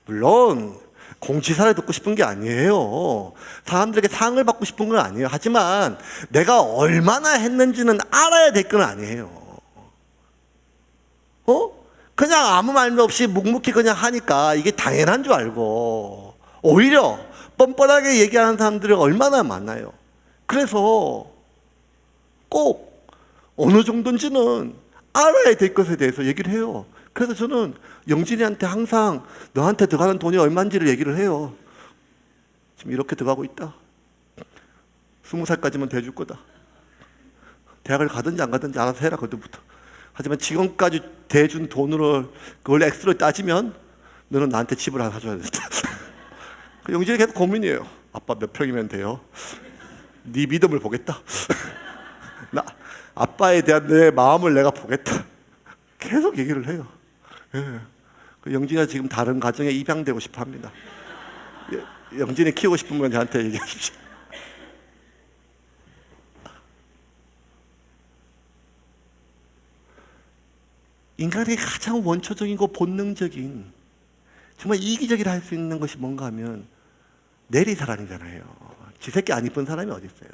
물론 공지사를 듣고 싶은 게 아니에요. 사람들에게 상을 받고 싶은 건 아니에요. 하지만 내가 얼마나 했는지는 알아야 될 건 아니에요. 그냥 아무 말도 없이 묵묵히 그냥 하니까 이게 당연한 줄 알고 오히려 뻔뻔하게 얘기하는 사람들이 얼마나 많아요. 그래서 꼭 어느 정도인지는 알아야 될 것에 대해서 얘기를 해요. 그래서 저는 영진이한테 항상 너한테 들어가는 돈이 얼마인지를 얘기를 해요. 지금 이렇게 들어가고 있다. 20살까지면 대줄 거다. 대학을 가든지 안 가든지 알아서 해라 그때부터. 하지만 지금까지 대준 돈으로 그걸 엑스로 따지면 너는 나한테 집을 하나 사줘야 된다. 영진이 계속 고민이에요. 아빠 몇 평이면 돼요? 네 믿음을 보겠다. 나 아빠에 대한 내 마음을 내가 보겠다. 계속 얘기를 해요. 예. 영진이가 지금 다른 가정에 입양되고 싶어 합니다. 영진이 키우고 싶으면 저한테 얘기하십시오. 인간의 가장 원초적이고 본능적인, 정말 이기적이라 할 수 있는 것이 뭔가 하면 내리사랑이잖아요. 지 새끼 안 이쁜 사람이 어디 있어요?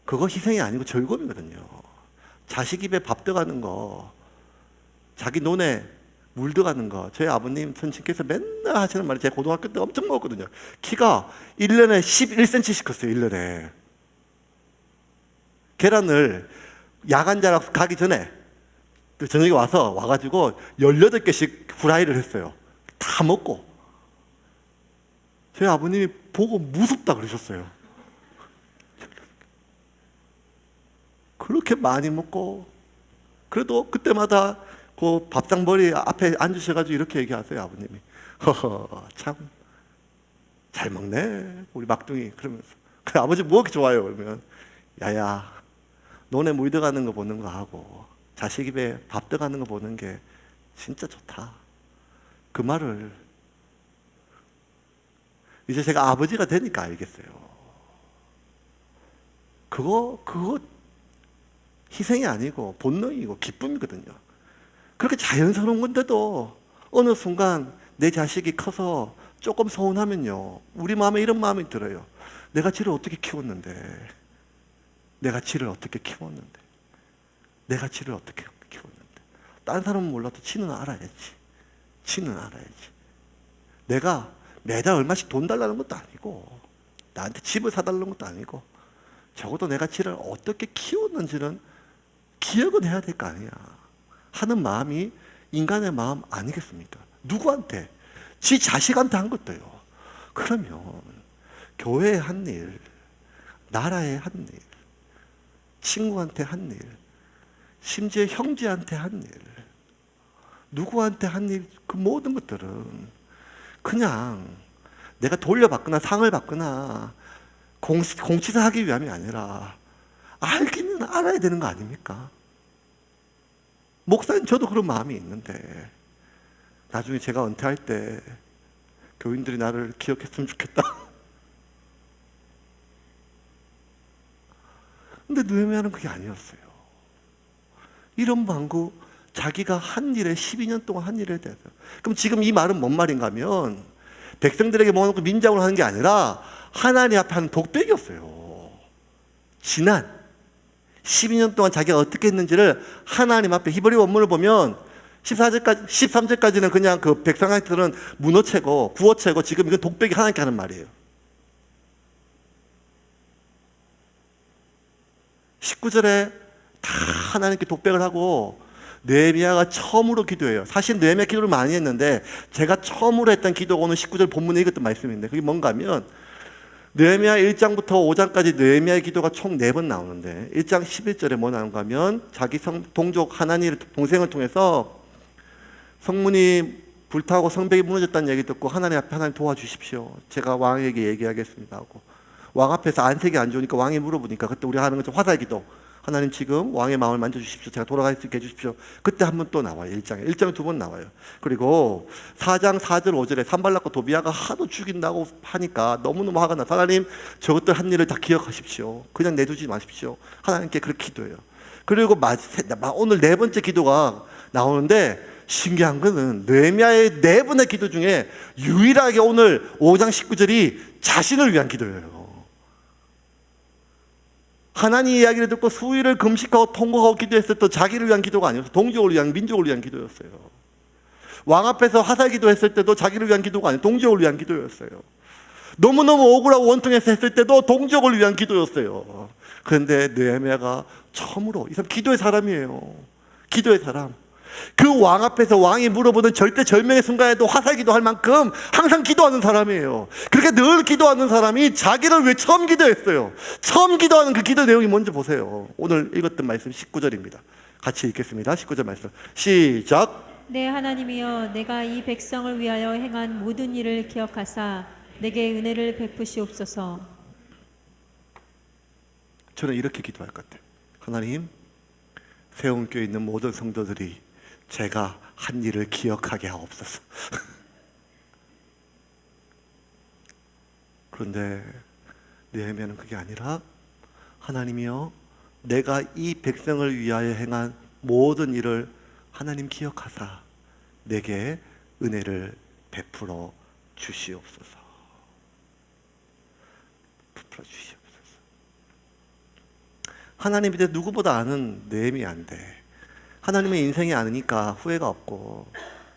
그거 희생이 아니고 즐거움이거든요. 자식 입에 밥 들어가는 거, 자기 눈에 물 들어가는 거. 저희 아버님 선친께서 맨날 하시는 말이, 제가 고등학교 때 엄청 먹었거든요. 키가 1년에 11cm씩 컸어요. 1년에 계란을 야간 자락 가기 전에 저녁에 와가지고 18개씩 후라이를 했어요. 다 먹고. 저희 아버님이 보고 무섭다 그러셨어요. 그렇게 많이 먹고 그래도 그때마다 그 밥상머리 앞에 앉으셔가지고 이렇게 얘기하세요, 아버님이. 허허, 참 잘 먹네 우리 막둥이. 그러면서 그 아버지 뭐 이렇게 좋아요? 그러면 야야, 너네 물 들어가는 거 보는 거 하고 자식 입에 밥 들어가는 거 보는 게 진짜 좋다. 그 말을 이제 제가 아버지가 되니까 알겠어요. 그거 희생이 아니고 본능이고 기쁨이거든요. 그렇게 자연스러운 건데도 어느 순간 내 자식이 커서 조금 서운하면요, 우리 마음에 이런 마음이 들어요. 내가 지를 어떻게 키웠는데, 내가 지를 어떻게 키웠는데, 내가 지를 어떻게 키웠는데. 다른 사람은 몰라도 지는 알아야지. 지는 알아야지. 내가 매달 얼마씩 돈 달라는 것도 아니고, 나한테 집을 사달라는 것도 아니고, 적어도 내가 지를 어떻게 키웠는지는 기억은 해야 될 거 아니야 하는 마음이 인간의 마음 아니겠습니까? 누구한테? 지 자식한테 한 것도요. 그러면 교회에 한 일, 나라에 한 일, 친구한테 한 일, 심지어 형제한테 한 일, 누구한테 한 일, 그 모든 것들은 그냥 내가 돌려받거나 상을 받거나 공치사하기 위함이 아니라 알기는 알아야 되는 거 아닙니까? 목사님, 저도 그런 마음이 있는데 나중에 제가 은퇴할 때 교인들이 나를 기억했으면 좋겠다. 근데 느헤미야는 그게 아니었어요. 이런 방구, 자기가 한 일에 12년 동안 한 일에 대해서. 그럼 지금 이 말은 뭔 말인가 하면 백성들에게 모아놓고 민장으로 하는 게 아니라 하나님 앞에 하는 독백이었어요. 지난 12년 동안 자기가 어떻게 했는지를 하나님 앞에, 히브리 원문을 보면 14절까지, 13절까지는 그냥 그 백성한테는 문어체고 구어체고, 지금 이건 독백이 하나님께 하는 말이에요. 19절에 다 하나님께 독백을 하고 느헤미야가 처음으로 기도해요. 사실 느헤미야 기도를 많이 했는데 제가 처음으로 했던 기도가 오늘 19절 본문에 읽었던 말씀인데, 그게 뭔가 하면 느헤미야 1장부터 5장까지 느헤미야의 기도가 총 4번 나오는데 1장 11절에 뭐 나오는가 하면 자기 동족 하나니의 동생을 통해서 성문이 불타고 성벽이 무너졌다는 얘기 듣고 하나님 앞에 하나님 도와주십시오. 제가 왕에게 얘기하겠습니다 하고, 왕 앞에서 안색이 안 좋으니까 왕이 물어보니까 그때 우리가 하는 건 화살기도, 하나님 지금 왕의 마음을 만져주십시오. 제가 돌아갈 수 있게 해주십시오. 그때 한 번 또 나와요. 1장에 2번 나와요. 그리고 4장 4절 5절에 산발락과 도비아가 하도 죽인다고 하니까 너무너무 화가 나서 하나님 저것들 한 일을 다 기억하십시오. 그냥 내두지 마십시오. 하나님께 그렇게 기도해요. 그리고 오늘 4번째 기도가 나오는데 신기한 거는 느헤미야의 4번의 기도 중에 유일하게 오늘 5장 19절이 자신을 위한 기도예요. 하나님 이야기를 듣고 수일을 금식하고 통곡하고 기도했을 때 자기를 위한 기도가 아니었어요. 동족을 위한, 민족을 위한 기도였어요. 왕 앞에서 화살 기도했을 때도 자기를 위한 기도가 아니에요. 동족을 위한 기도였어요. 너무너무 억울하고 원통해서 했을 때도 동족을 위한 기도였어요. 그런데 느헤미야가 처음으로, 이 사람 기도의 사람이에요. 기도의 사람. 그 왕 앞에서 왕이 물어보는 절대 절명의 순간에도 화살 기도할 만큼 항상 기도하는 사람이에요. 그렇게 늘 기도하는 사람이 자기를 위해 처음 기도했어요. 처음 기도하는 그 기도 내용이 뭔지 보세요. 오늘 읽었던 말씀 19절입니다. 같이 읽겠습니다. 19절 말씀 시작. 네, 하나님이여, 내가 이 백성을 위하여 행한 모든 일을 기억하사 내게 은혜를 베푸시옵소서. 저는 이렇게 기도할 것 같아요. 하나님, 세움교회에 있는 모든 성도들이 제가 한 일을 기억하게 하옵소서. 그런데 느헤미야는 그게 아니라 하나님이여, 내가 이 백성을 위하여 행한 모든 일을 하나님 기억하사 내게 은혜를 베풀어 주시옵소서. 베풀어 주시옵소서. 하나님이 누구보다 아는 느헤미야인데 하나님의 인생이 아니니까 후회가 없고,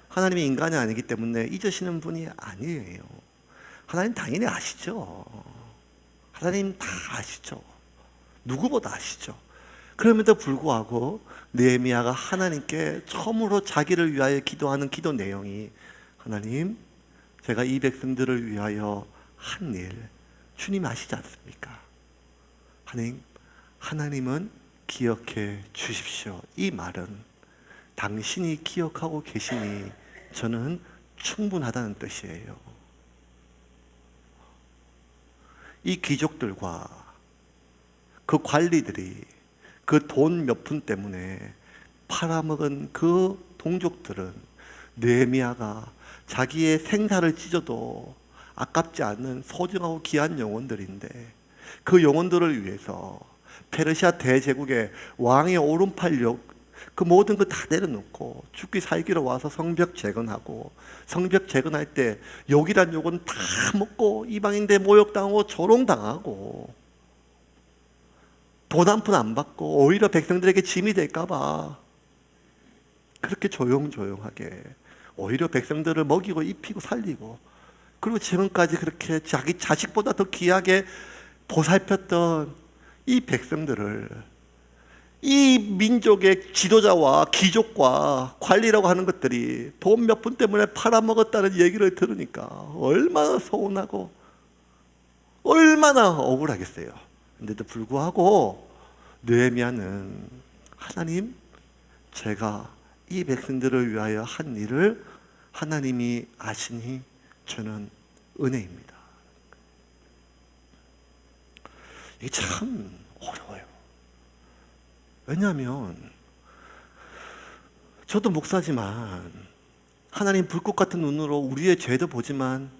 하나님이 인간이 아니기 때문에 잊으시는 분이 아니에요. 하나님 당연히 아시죠. 하나님 다 아시죠. 누구보다 아시죠. 그럼에도 불구하고 느헤미야가 하나님께 처음으로 자기를 위하여 기도하는 기도 내용이, 하나님, 제가 이 백성들을 위하여 한 일, 주님 아시지 않습니까? 하나님은 기억해 주십시오. 이 말은 당신이 기억하고 계시니 저는 충분하다는 뜻이에요. 이 귀족들과 그 관리들이 그 돈 몇 푼 때문에 팔아먹은 그 동족들은 느헤미야가 자기의 생사를 찢어도 아깝지 않은 소중하고 귀한 영혼들인데, 그 영혼들을 위해서 페르시아 대제국의 왕의 오른팔 그 모든 거 다 내려놓고 죽기 살기로 와서 성벽 재건하고, 성벽 재건할 때 욕이란 욕은 다 먹고 이방인들 모욕당하고 조롱당하고 돈 한 푼 안 받고 오히려 백성들에게 짐이 될까봐 그렇게 조용조용하게 오히려 백성들을 먹이고 입히고 살리고, 그리고 지금까지 그렇게 자기 자식보다 더 귀하게 보살폈던 이 백성들을 이 민족의 지도자와 귀족과 관리라고 하는 것들이 돈 몇 푼 때문에 팔아먹었다는 얘기를 들으니까 얼마나 서운하고 얼마나 억울하겠어요. 근데도 불구하고 느헤미야는 하나님, 제가 이 백성들을 위하여 한 일을 하나님이 아시니 저는 은혜입니다. 이게 참 어려워요. 왜냐하면 저도 목사지만 하나님 불꽃 같은 눈으로 우리의 죄도 보지만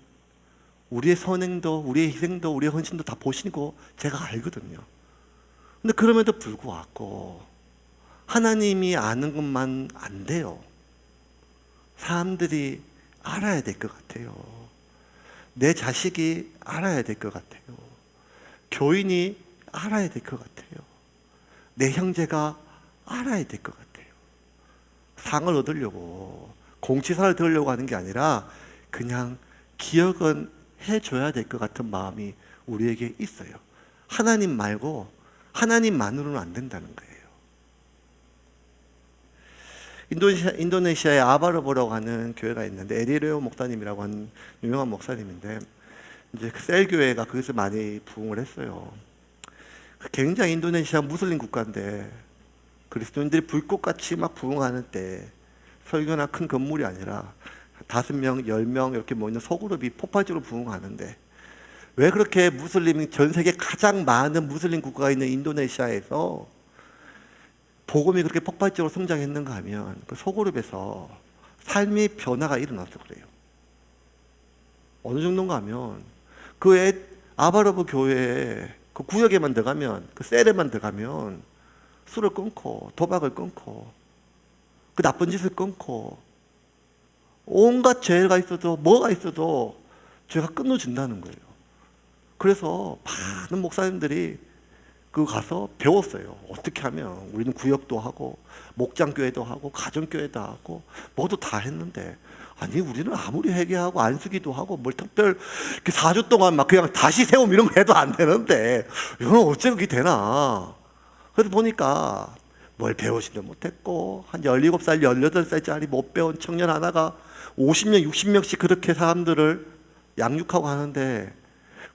우리의 선행도, 우리의 희생도, 우리의 헌신도 다 보시고 제가 알거든요. 근데 그럼에도 불구하고 하나님이 아는 것만 안 돼요. 사람들이 알아야 될 것 같아요. 내 자식이 알아야 될 것 같아요. 교인이 알아야 될 것 같아요. 내 형제가 알아야 될 것 같아요. 상을 얻으려고, 공치사를 들으려고 하는 게 아니라 그냥 기억은 해줘야 될 것 같은 마음이 우리에게 있어요. 하나님 말고 하나님만으로는 안 된다는 거예요. 인도네시아의 아바르보라고 하는 교회가 있는데, 에리레오 목사님이라고 하는 유명한 목사님인데, 이제 그 셀 교회가 거기서 많이 부흥을 했어요. 굉장히 인도네시아 무슬림 국가인데 그리스도인들이 불꽃같이 막 부흥하는 때 설교나 큰 건물이 아니라 5명, 10명 이렇게 모이는 소그룹이 폭발적으로 부흥하는데, 왜 그렇게 무슬림이 전 세계 가장 많은 무슬림 국가가 있는 인도네시아에서 복음이 그렇게 폭발적으로 성장했는가 하면 그 소그룹에서 삶의 변화가 일어나서 그래요. 어느 정도인가 하면 그 아바르브 교회에 그 구역에만 들어가면, 그 셀에만 들어가면 술을 끊고 도박을 끊고 그 나쁜 짓을 끊고 온갖 죄가 있어도 뭐가 있어도 죄가 끊어진다는 거예요. 그래서 많은 목사님들이 그 가서 배웠어요. 어떻게 하면, 우리는 구역도 하고 목장교회도 하고 가정교회도 하고 모두 다 했는데, 아니 우리는 아무리 회개하고 안수기도 하고 뭘 특별 4주 동안 막 그냥 다시 세움 이런 거 해도 안 되는데 이건 어째 그게 되나. 그래서 보니까 뭘 배우지도 못했고 한 17살 18살짜리 못 배운 청년 하나가 50명 60명씩 그렇게 사람들을 양육하고 하는데,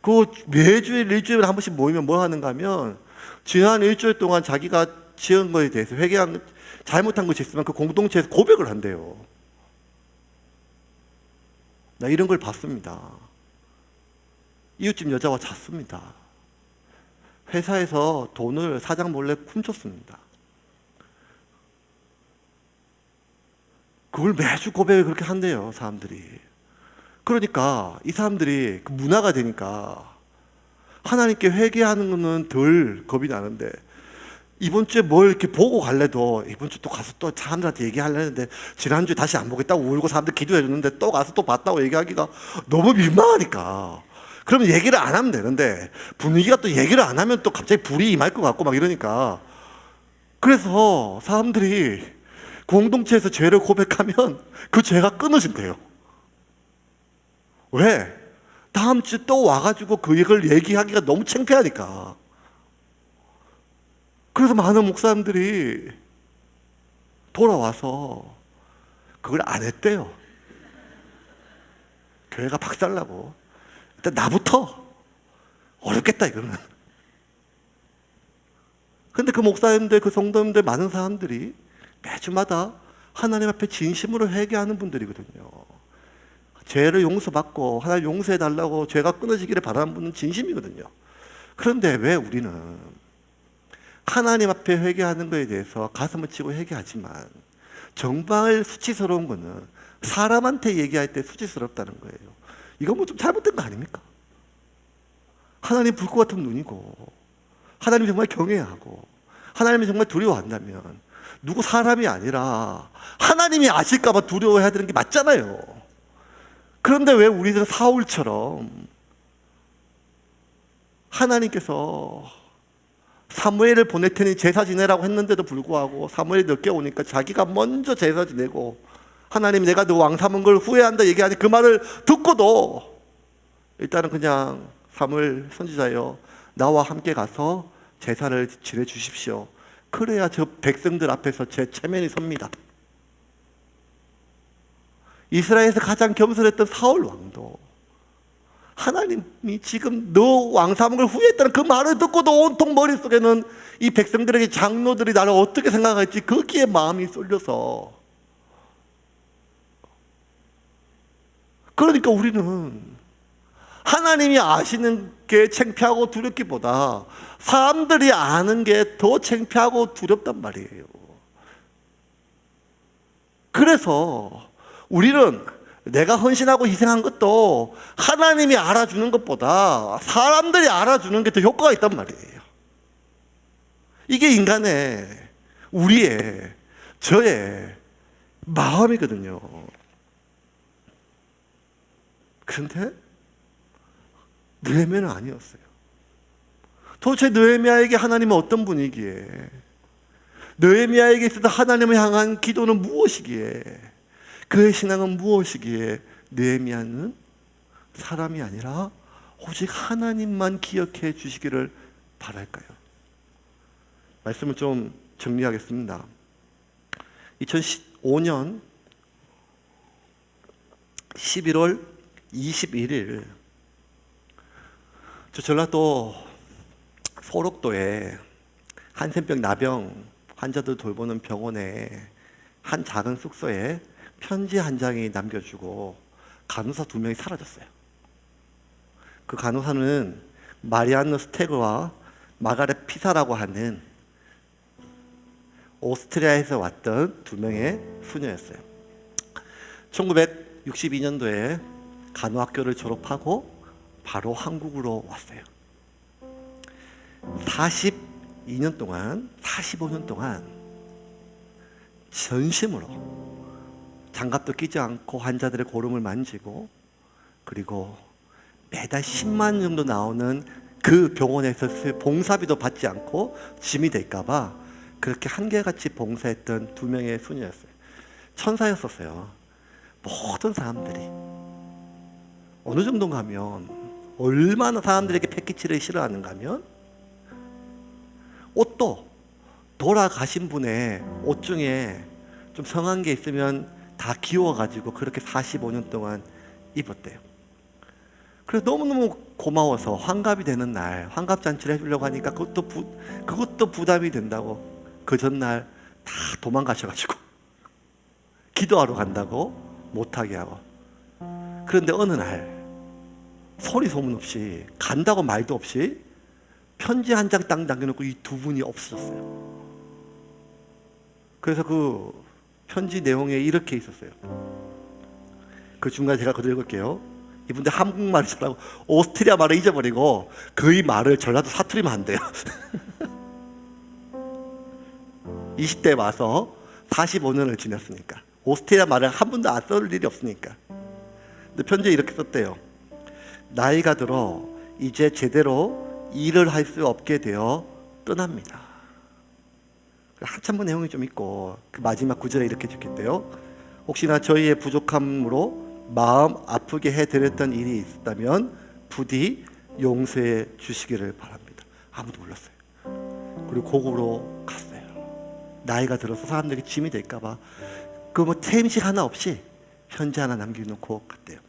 그 매주일 일주일에 한 번씩 모이면 뭐 하는가 하면 지난 일주일 동안 자기가 지은 거에 대해서 회개한, 잘못한 것이 있으면 그 공동체에서 고백을 한대요. 나 이런 걸 봤습니다. 이웃집 여자와 잤습니다. 회사에서 돈을 사장 몰래 훔쳤습니다. 그걸 매주 고백을 그렇게 한대요, 사람들이. 그러니까 이 사람들이 그 문화가 되니까 하나님께 회개하는 거는 덜 겁이 나는데, 이번 주에 뭘 이렇게 보고 갈래도 이번 주 또 가서 또 사람들한테 얘기하려는데 지난주에 다시 안 보겠다고 울고 사람들 기도해 줬는데 또 가서 또 봤다고 얘기하기가 너무 민망하니까, 그러면 얘기를 안 하면 되는데 분위기가 또 얘기를 안 하면 또 갑자기 불이 임할 것 같고 막 이러니까, 그래서 사람들이 공동체에서 죄를 고백하면 그 죄가 끊어진대요. 왜? 다음 주 또 와가지고 그 얘기를 얘기하기가 너무 창피하니까. 그래서 많은 목사님들이 돌아와서 그걸 안 했대요. 교회가 박살나고. 일단 나부터 어렵겠다 이거는. 근데 그 목사님들, 그 성도님들 많은 사람들이 매주마다 하나님 앞에 진심으로 회개하는 분들이거든요. 죄를 용서받고 하나님 용서해달라고 죄가 끊어지기를 바라는 분은 진심이거든요. 그런데 왜 우리는 하나님 앞에 회개하는 것에 대해서 가슴을 치고 회개하지만 정말 수치스러운 거는 사람한테 얘기할 때 수치스럽다는 거예요. 이건 뭐 좀 잘못된 거 아닙니까? 하나님 불 것 같은 눈이고 하나님 정말 경외해야 하고 하나님이 정말 두려워한다면 누구 사람이 아니라 하나님이 아실까 봐 두려워해야 되는 게 맞잖아요. 그런데 왜 우리들은 사울처럼 하나님께서 사무엘을 보낼 테니 제사 지내라고 했는데도 불구하고 사무엘이 늦게 오니까 자기가 먼저 제사 지내고 하나님이 내가 너 왕 삼은 걸 후회한다 얘기하니 그 말을 듣고도 일단은 그냥 사무엘 선지자여 나와 함께 가서 제사를 지내 주십시오. 그래야 저 백성들 앞에서 제 체면이 섭니다. 이스라엘에서 가장 겸손했던 사울 왕도 하나님이 지금 너 왕 삼은 걸 후회했다는 그 말을 듣고도 온통 머릿속에는 이 백성들에게 장로들이 나를 어떻게 생각할지 거기에 마음이 쏠려서, 그러니까 우리는 하나님이 아시는 게 창피하고 두렵기보다 사람들이 아는 게 더 창피하고 두렵단 말이에요. 그래서 우리는 내가 헌신하고 희생한 것도 하나님이 알아주는 것보다 사람들이 알아주는 게 더 효과가 있단 말이에요. 이게 인간의, 우리의, 저의 마음이거든요. 그런데 느헤미야는 아니었어요. 도대체 느헤미야에게 하나님은 어떤 분이기에, 느헤미야에게 있어서 하나님을 향한 기도는 무엇이기에, 그의 신앙은 무엇이기에 느헤미야는 사람이 아니라 오직 하나님만 기억해 주시기를 바랄까요? 말씀을 좀 정리하겠습니다. 2015년 11월 21일 저 전라도 소록도에 한센병 나병 환자들 돌보는 병원에 한 작은 숙소에 편지 한 장이 남겨주고 간호사 2명이 사라졌어요. 그 간호사는 마리안느 스테그와 마가렛 피사라고 하는 오스트리아에서 왔던 2명의 수녀였어요. 1962년도에 간호학교를 졸업하고 바로 한국으로 왔어요. 42년 동안, 45년 동안 전심으로 장갑도 끼지 않고 환자들의 고름을 만지고, 그리고 매달 10만 정도 나오는 그 병원에서 봉사비도 받지 않고 짐이 될까봐 그렇게 한결같이 봉사했던 2명의 수녀였어요. 천사였었어요. 모든 사람들이 어느 정도인가 하면, 얼마나 사람들에게 패키지를 싫어하는가 하면, 옷도 돌아가신 분의 옷 중에 좀 성한 게 있으면 다 기워가지고 그렇게 45년 동안 입었대요. 그래서 너무너무 고마워서 환갑이 되는 날 환갑잔치를 해주려고 하니까 그것도 부담이 된다고 그 전날 다 도망가셔가지고 기도하러 간다고 못하게 하고, 그런데 어느 날 소리 소문 없이, 간다고 말도 없이 편지 한 장 딱 남겨놓고 이 2분이 없어졌어요. 그래서 그 편지 내용에 이렇게 있었어요. 그 중간에 제가 그대로 읽을게요. 이분들 한국말을 잘하고 오스트리아 말을 잊어버리고 거의 말을 전라도 사투리만 한대요. 20대에 와서 45년을 지냈으니까 오스트리아 말을 한 번도 안 써볼 일이 없으니까. 근데 편지에 이렇게 썼대요. 나이가 들어 이제 제대로 일을 할 수 없게 되어 떠납니다. 한참 번 내용이 좀 있고 그 마지막 구절에 이렇게 적혔대요. 혹시나 저희의 부족함으로 마음 아프게 해드렸던 일이 있었다면 부디 용서해 주시기를 바랍니다. 아무도 몰랐어요. 그리고 고국으로 갔어요. 나이가 들어서 사람들에게 짐이 될까봐 그 뭐 템식 하나 없이 편지 하나 남겨놓고 갔대요.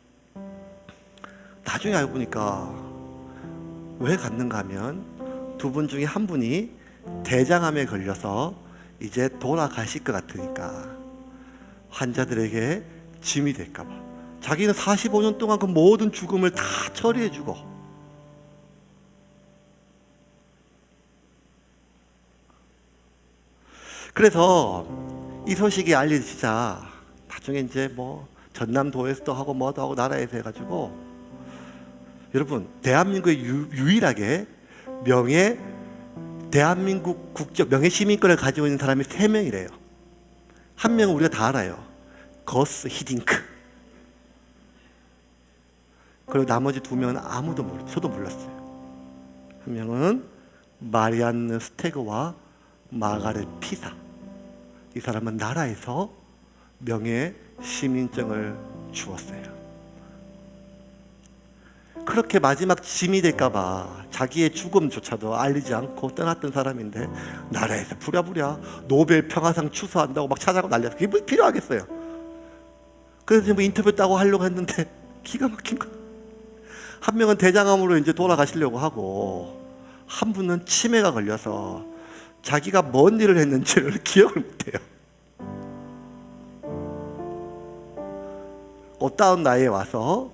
나중에 알고 보니까 왜 갔는가 하면 2분 중에 한 분이 대장암에 걸려서 이제 돌아가실 것 같으니까 환자들에게 짐이 될까 봐 자기는 45년 동안 그 모든 죽음을 다 처리해주고, 그래서 이 소식이 알려지자 나중에 이제 뭐 전남도에서도 하고 뭐도 하고 나라에서 해가지고, 여러분 대한민국에 유일하게 대한민국 국적 명예 시민권을 가지고 있는 사람이 3명이래요. 한 명은 우리가 다 알아요. 거스 히딩크. 그리고 나머지 2명은 아무도 모르고 저도 몰랐어요. 한 명은 마리안느 스테그와 마가렛 피사. 이 사람은 나라에서 명예 시민증을 주었어요. 그렇게 마지막 짐이 될까봐 자기의 죽음조차도 알리지 않고 떠났던 사람인데 나라에서 부랴부랴 노벨 평화상 추수한다고 막 찾아가고 난리야. 그게 뭐 필요하겠어요. 그래서 뭐 인터뷰 따고 하려고 했는데 기가 막힌 거야. 한 명은 대장암으로 이제 돌아가시려고 하고, 한 분은 치매가 걸려서 자기가 뭔 일을 했는지를 기억을 못해요. 꽃다운 나이에 와서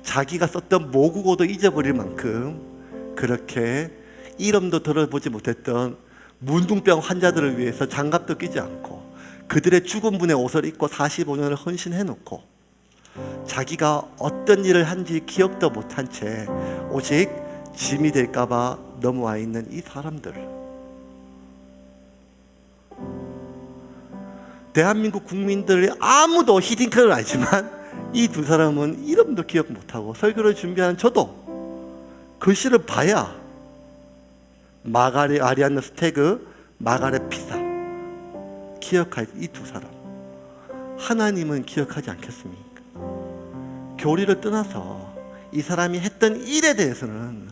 자기가 썼던 모국어도 잊어버릴 만큼 그렇게 이름도 들어보지 못했던 문둥병 환자들을 위해서 장갑도 끼지 않고 그들의 죽은 분의 옷을 입고 45년을 헌신해놓고 자기가 어떤 일을 한지 기억도 못한 채 오직 짐이 될까봐 넘어와 있는 이 사람들, 대한민국 국민들이 아무도 히딩크를 알지만 이 2 사람은 이름도 기억 못하고 설교를 준비하는 저도 글씨를 봐야 아리안느 스테그, 마가렛 피사 기억할 이 2 사람, 하나님은 기억하지 않겠습니까? 교리를 떠나서 이 사람이 했던 일에 대해서는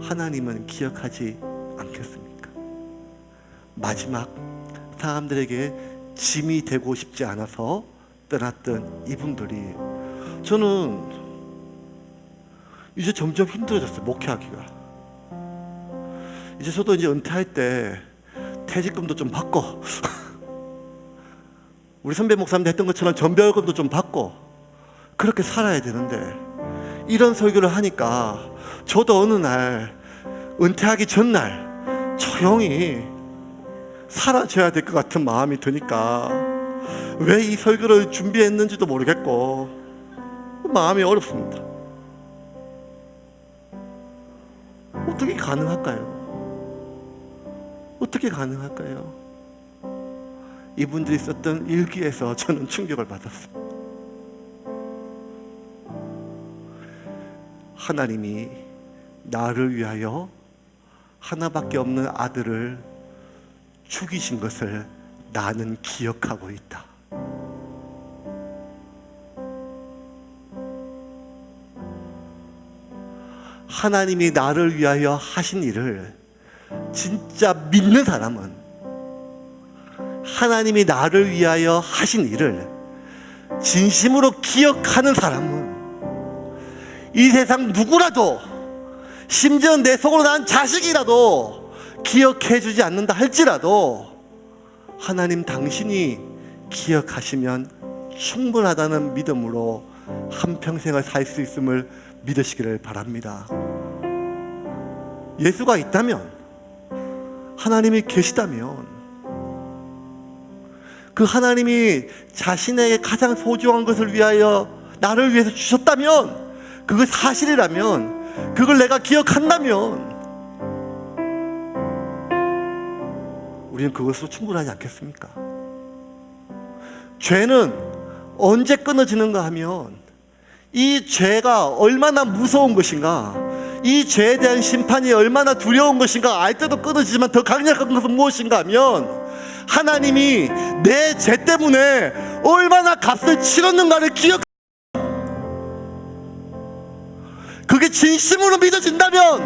하나님은 기억하지 않겠습니까? 마지막 사람들에게 짐이 되고 싶지 않아서 떠났던 이분들이, 저는 이제 점점 힘들어졌어요. 목회하기가. 이제 저도 이제 은퇴할 때 퇴직금도 좀 받고 우리 선배 목사님도 했던 것처럼 전별금도 좀 받고 그렇게 살아야 되는데, 이런 설교를 하니까 저도 어느 날 은퇴하기 전날 조용히 사라져야 될 것 같은 마음이 드니까 왜 이 설교를 준비했는지도 모르겠고 마음이 어렵습니다. 어떻게 가능할까요? 어떻게 가능할까요? 이분들이 썼던 일기에서 저는 충격을 받았습니다. 하나님이 나를 위하여 하나밖에 없는 아들을 죽이신 것을 나는 기억하고 있다. 하나님이 나를 위하여 하신 일을 진짜 믿는 사람은, 하나님이 나를 위하여 하신 일을 진심으로 기억하는 사람은 이 세상 누구라도, 심지어 내 속으로 난 자식이라도 기억해 주지 않는다 할지라도 하나님 당신이 기억하시면 충분하다는 믿음으로 한평생을 살 수 있음을 믿으시기를 바랍니다. 예수가 있다면, 하나님이 계시다면, 그 하나님이 자신에게 가장 소중한 것을 위하여 나를 위해서 주셨다면, 그게 사실이라면, 그걸 내가 기억한다면 우리는 그것으로 충분하지 않겠습니까? 죄는 언제 끊어지는가 하면, 이 죄가 얼마나 무서운 것인가, 이 죄에 대한 심판이 얼마나 두려운 것인가 알 때도 끊어지지만 더 강력한 것은 무엇인가 하면, 하나님이 내 죄 때문에 얼마나 값을 치렀는가를 그게 진심으로 믿어진다면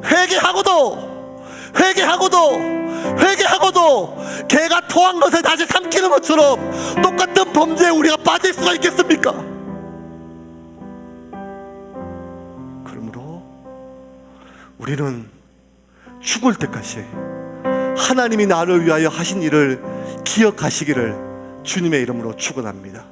회개하고도 개가 토한 것을 다시 삼키는 것처럼 똑같은 범죄에 우리가 빠질 수가 있겠습니까? 그러므로 우리는 죽을 때까지 하나님이 나를 위하여 하신 일을 기억하시기를 주님의 이름으로 축원합니다.